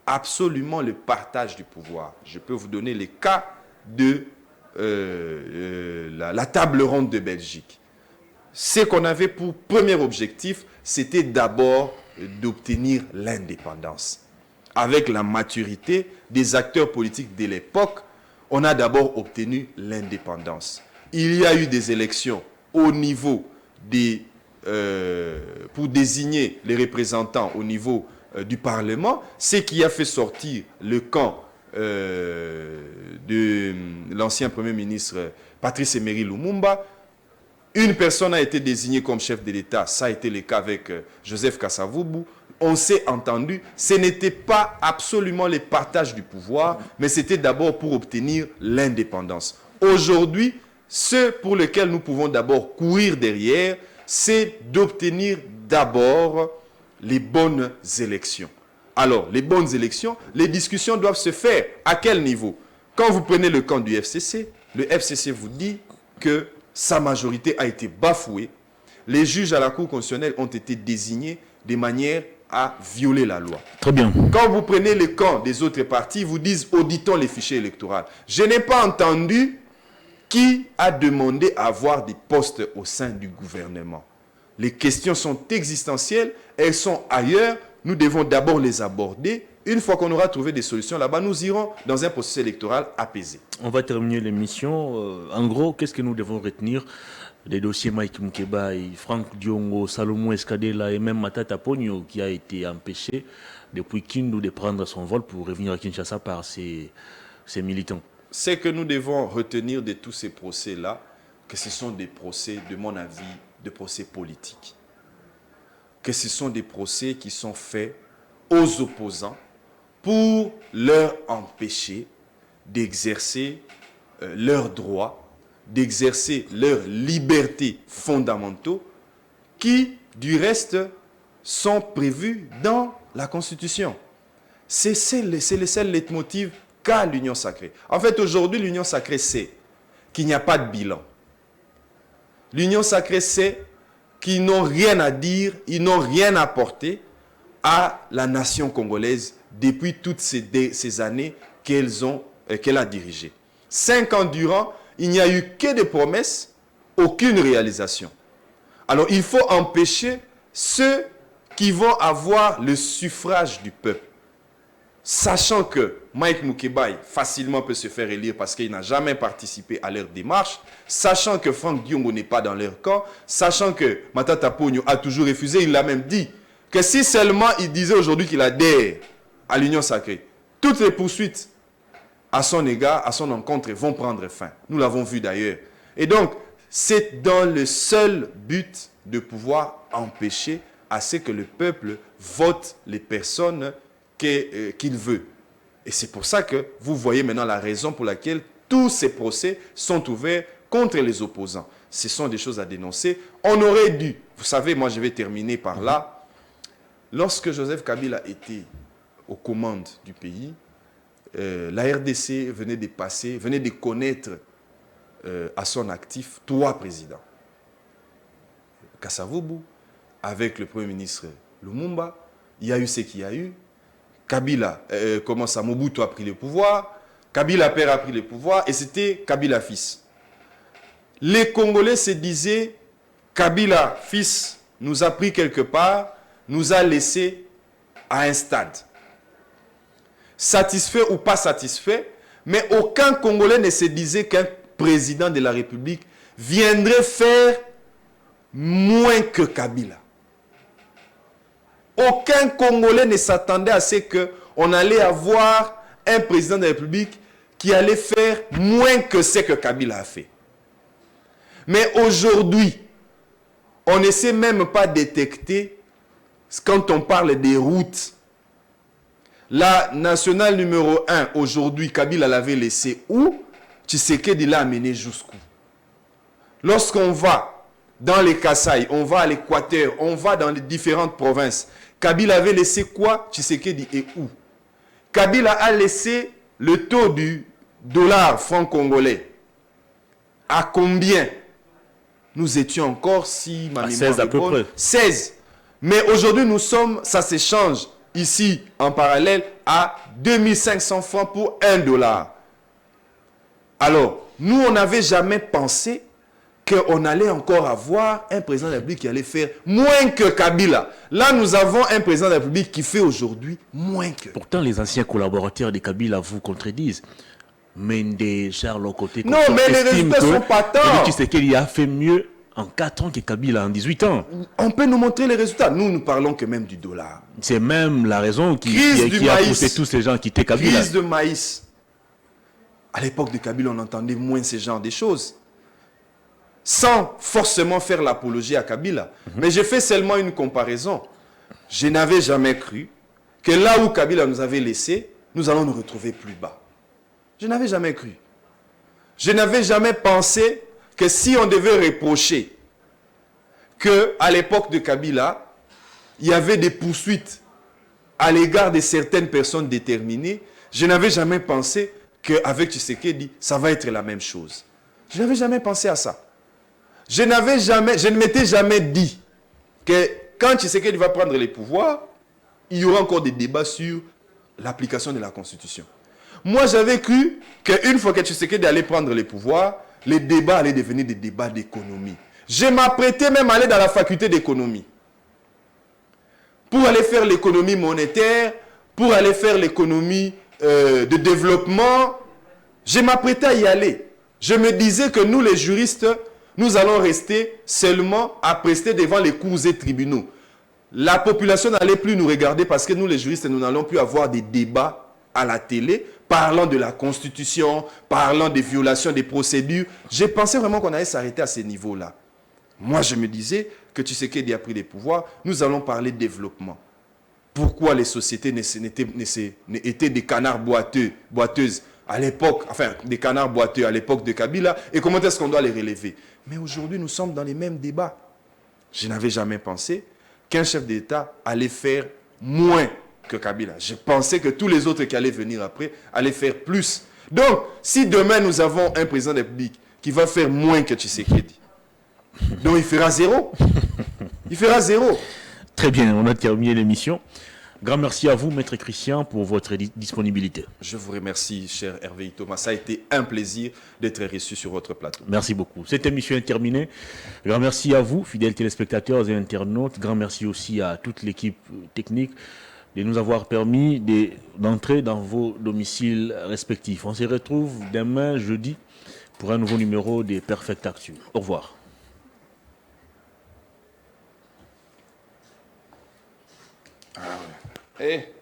absolument le partage du pouvoir. Je peux vous donner les cas de la table ronde de Belgique. Ce qu'on avait pour premier objectif, c'était d'abord d'obtenir l'indépendance. Avec la maturité des acteurs politiques de l'époque, on a d'abord obtenu l'indépendance. Il y a eu des élections au niveau pour désigner les représentants au niveau du Parlement, ce qui a fait sortir le camp de l'ancien Premier ministre Patrice Emery Lumumba, une personne a été désignée comme chef de l'État. Ça a été le cas avec Joseph Kasavubu. On s'est entendu. Ce n'était pas absolument le partage du pouvoir, mais c'était d'abord pour obtenir l'indépendance. Aujourd'hui, ce pour lequel nous pouvons d'abord courir derrière, c'est d'obtenir d'abord les bonnes élections. Alors, les bonnes élections, les discussions doivent se faire. À quel niveau? Quand vous prenez le camp du FCC, le FCC vous dit que sa majorité a été bafouée. Les juges à la Cour constitutionnelle ont été désignés de manière à violer la loi. Très bien. Quand vous prenez le camp des autres partis, ils vous disent auditons les fichiers électoraux. Je n'ai pas entendu qui a demandé à avoir des postes au sein du gouvernement. Les questions sont existentielles, elles sont ailleurs. Nous devons d'abord les aborder. Une fois qu'on aura trouvé des solutions là-bas, nous irons dans un processus électoral apaisé. On va terminer l'émission. En gros, qu'est-ce que nous devons retenir des dossiers Mike Mukeba, Franck Diongo, Salomon Escadela et même Matata Ponyo qui a été empêché depuis Kindu de prendre son vol pour revenir à Kinshasa par ses militants? C'est que nous devons retenir de tous ces procès-là que ce sont des procès, de mon avis, de procès politiques. Que ce sont des procès qui sont faits aux opposants pour leur empêcher d'exercer leurs droits, d'exercer leurs libertés fondamentaux qui, du reste, sont prévus dans la Constitution. C'est le seul leitmotiv qu'a l'Union sacrée. En fait, aujourd'hui, l'Union sacrée sait qu'il n'y a pas de bilan. L'Union sacrée sait qu'ils n'ont rien à dire, ils n'ont rien à apporter à la nation congolaise depuis toutes ces années qu'elle a dirigées. 5 ans durant, il n'y a eu que des promesses, aucune réalisation. Alors, il faut empêcher ceux qui vont avoir le suffrage du peuple. Sachant que Mike Mukeba facilement peut se faire élire parce qu'il n'a jamais participé à leur démarche, sachant que Franck Diongo n'est pas dans leur camp, sachant que Matata Ponyo a toujours refusé, il l'a même dit, que si seulement il disait aujourd'hui qu'il adhère à l'Union sacrée, toutes les poursuites à son égard, à son encontre, vont prendre fin. Nous l'avons vu d'ailleurs. Et donc, c'est dans le seul but de pouvoir empêcher à ce que le peuple vote les personnes qu'il veut. Et c'est pour ça que vous voyez maintenant la raison pour laquelle tous ces procès sont ouverts contre les opposants. Ce sont des choses à dénoncer. On aurait dû, vous savez, moi je vais terminer par là, lorsque Joseph Kabila était aux commandes du pays, la RDC venait de connaître à son actif 3 présidents. Kasavubu, avec le Premier ministre Lumumba, il y a eu ce qu'il y a eu. Kabila, Mobutu a pris le pouvoir, Kabila père a pris le pouvoir, et c'était Kabila fils. Les Congolais se disaient, Kabila fils nous a pris quelque part, nous a laissé à un stade. Satisfait ou pas satisfait, mais aucun Congolais ne se disait qu'un président de la République viendrait faire moins que Kabila. Aucun Congolais ne s'attendait à ce qu'on allait avoir un président de la République qui allait faire moins que ce que Kabila a fait. Mais aujourd'hui, on ne sait même pas détecter, quand on parle des routes, la nationale numéro 1, aujourd'hui, Kabila l'avait laissé où? Tshisekedi l'a amené jusqu'où? Lorsqu'on va dans les Kasaï, on va à l'Équateur, on va dans les différentes provinces, Kabila avait laissé quoi? Tshisekedi et où? Kabila a laissé le taux du dollar franc congolais. À combien? Nous étions encore, si ma mémoire est bonne, 16. Mais aujourd'hui, nous sommes, ça s'échange ici en parallèle à 2500 francs pour 1 dollar. Alors, nous, on n'avait jamais pensé qu'on allait encore avoir un président de la République qui allait faire moins que Kabila. Là, nous avons un président de la République qui fait aujourd'hui moins que. Pourtant, les anciens collaborateurs de Kabila vous contredisent. Mende, Charles Côté, non, mais les résultats sont patents. Tu sais qu'il a fait mieux en 4 ans que Kabila en 18 ans. On peut nous montrer les résultats. Nous parlons que même du dollar. C'est même la raison qui a poussé tous ces gens à quitter Kabila. Crise de maïs. À l'époque de Kabila, on entendait moins ce genre de choses. Sans forcément faire l'apologie à Kabila. Mais j'ai fait seulement une comparaison. Je n'avais jamais cru que là où Kabila nous avait laissés, nous allons nous retrouver plus bas. Je n'avais jamais cru. Je n'avais jamais pensé que si on devait reprocher qu'à l'époque de Kabila, il y avait des poursuites à l'égard de certaines personnes déterminées, je n'avais jamais pensé qu'avec Tshisekedi, ça va être la même chose. Je n'avais jamais pensé à ça. Je ne m'étais jamais dit que quand Tshisekedi va prendre les pouvoirs, il y aura encore des débats sur l'application de la Constitution. Moi, j'avais cru qu'une fois que Tshisekedi allait prendre les pouvoirs, les débats allaient devenir des débats d'économie. Je m'apprêtais même à aller dans la faculté d'économie pour aller faire l'économie monétaire, pour aller faire l'économie de développement. Je m'apprêtais à y aller. Je me disais que nous, les juristes, nous allons rester seulement à prester devant les cours et tribunaux. La population n'allait plus nous regarder parce que nous, les juristes, nous n'allons plus avoir des débats à la télé parlant de la Constitution, parlant des violations des procédures. Je pensais vraiment qu'on allait s'arrêter à ces niveaux-là. Moi, je me disais que Tshisekedi a pris les pouvoirs, nous allons parler de développement. Pourquoi les sociétés étaient des canards boiteuses à l'époque, enfin des canards boiteux à l'époque de Kabila, et comment est-ce qu'on doit les relever? Mais aujourd'hui, nous sommes dans les mêmes débats. Je n'avais jamais pensé qu'un chef d'État allait faire moins que Kabila. Je pensais que tous les autres qui allaient venir après allaient faire plus. Donc, si demain nous avons un président de la République qui va faire moins que Tshisekedi, donc il fera zéro. Il fera zéro. Très bien, on a terminé l'émission. Grand merci à vous, Maître Christian, pour votre disponibilité. Je vous remercie, cher Hervé Thomas. Ça a été un plaisir d'être reçu sur votre plateau. Merci beaucoup. Cette émission est terminée. Grand merci à vous, fidèles téléspectateurs et internautes. Grand merci aussi à toute l'équipe technique de nous avoir permis d'entrer dans vos domiciles respectifs. On se retrouve demain, jeudi, pour un nouveau numéro des Perfect Actu. Au revoir. Ah ouais.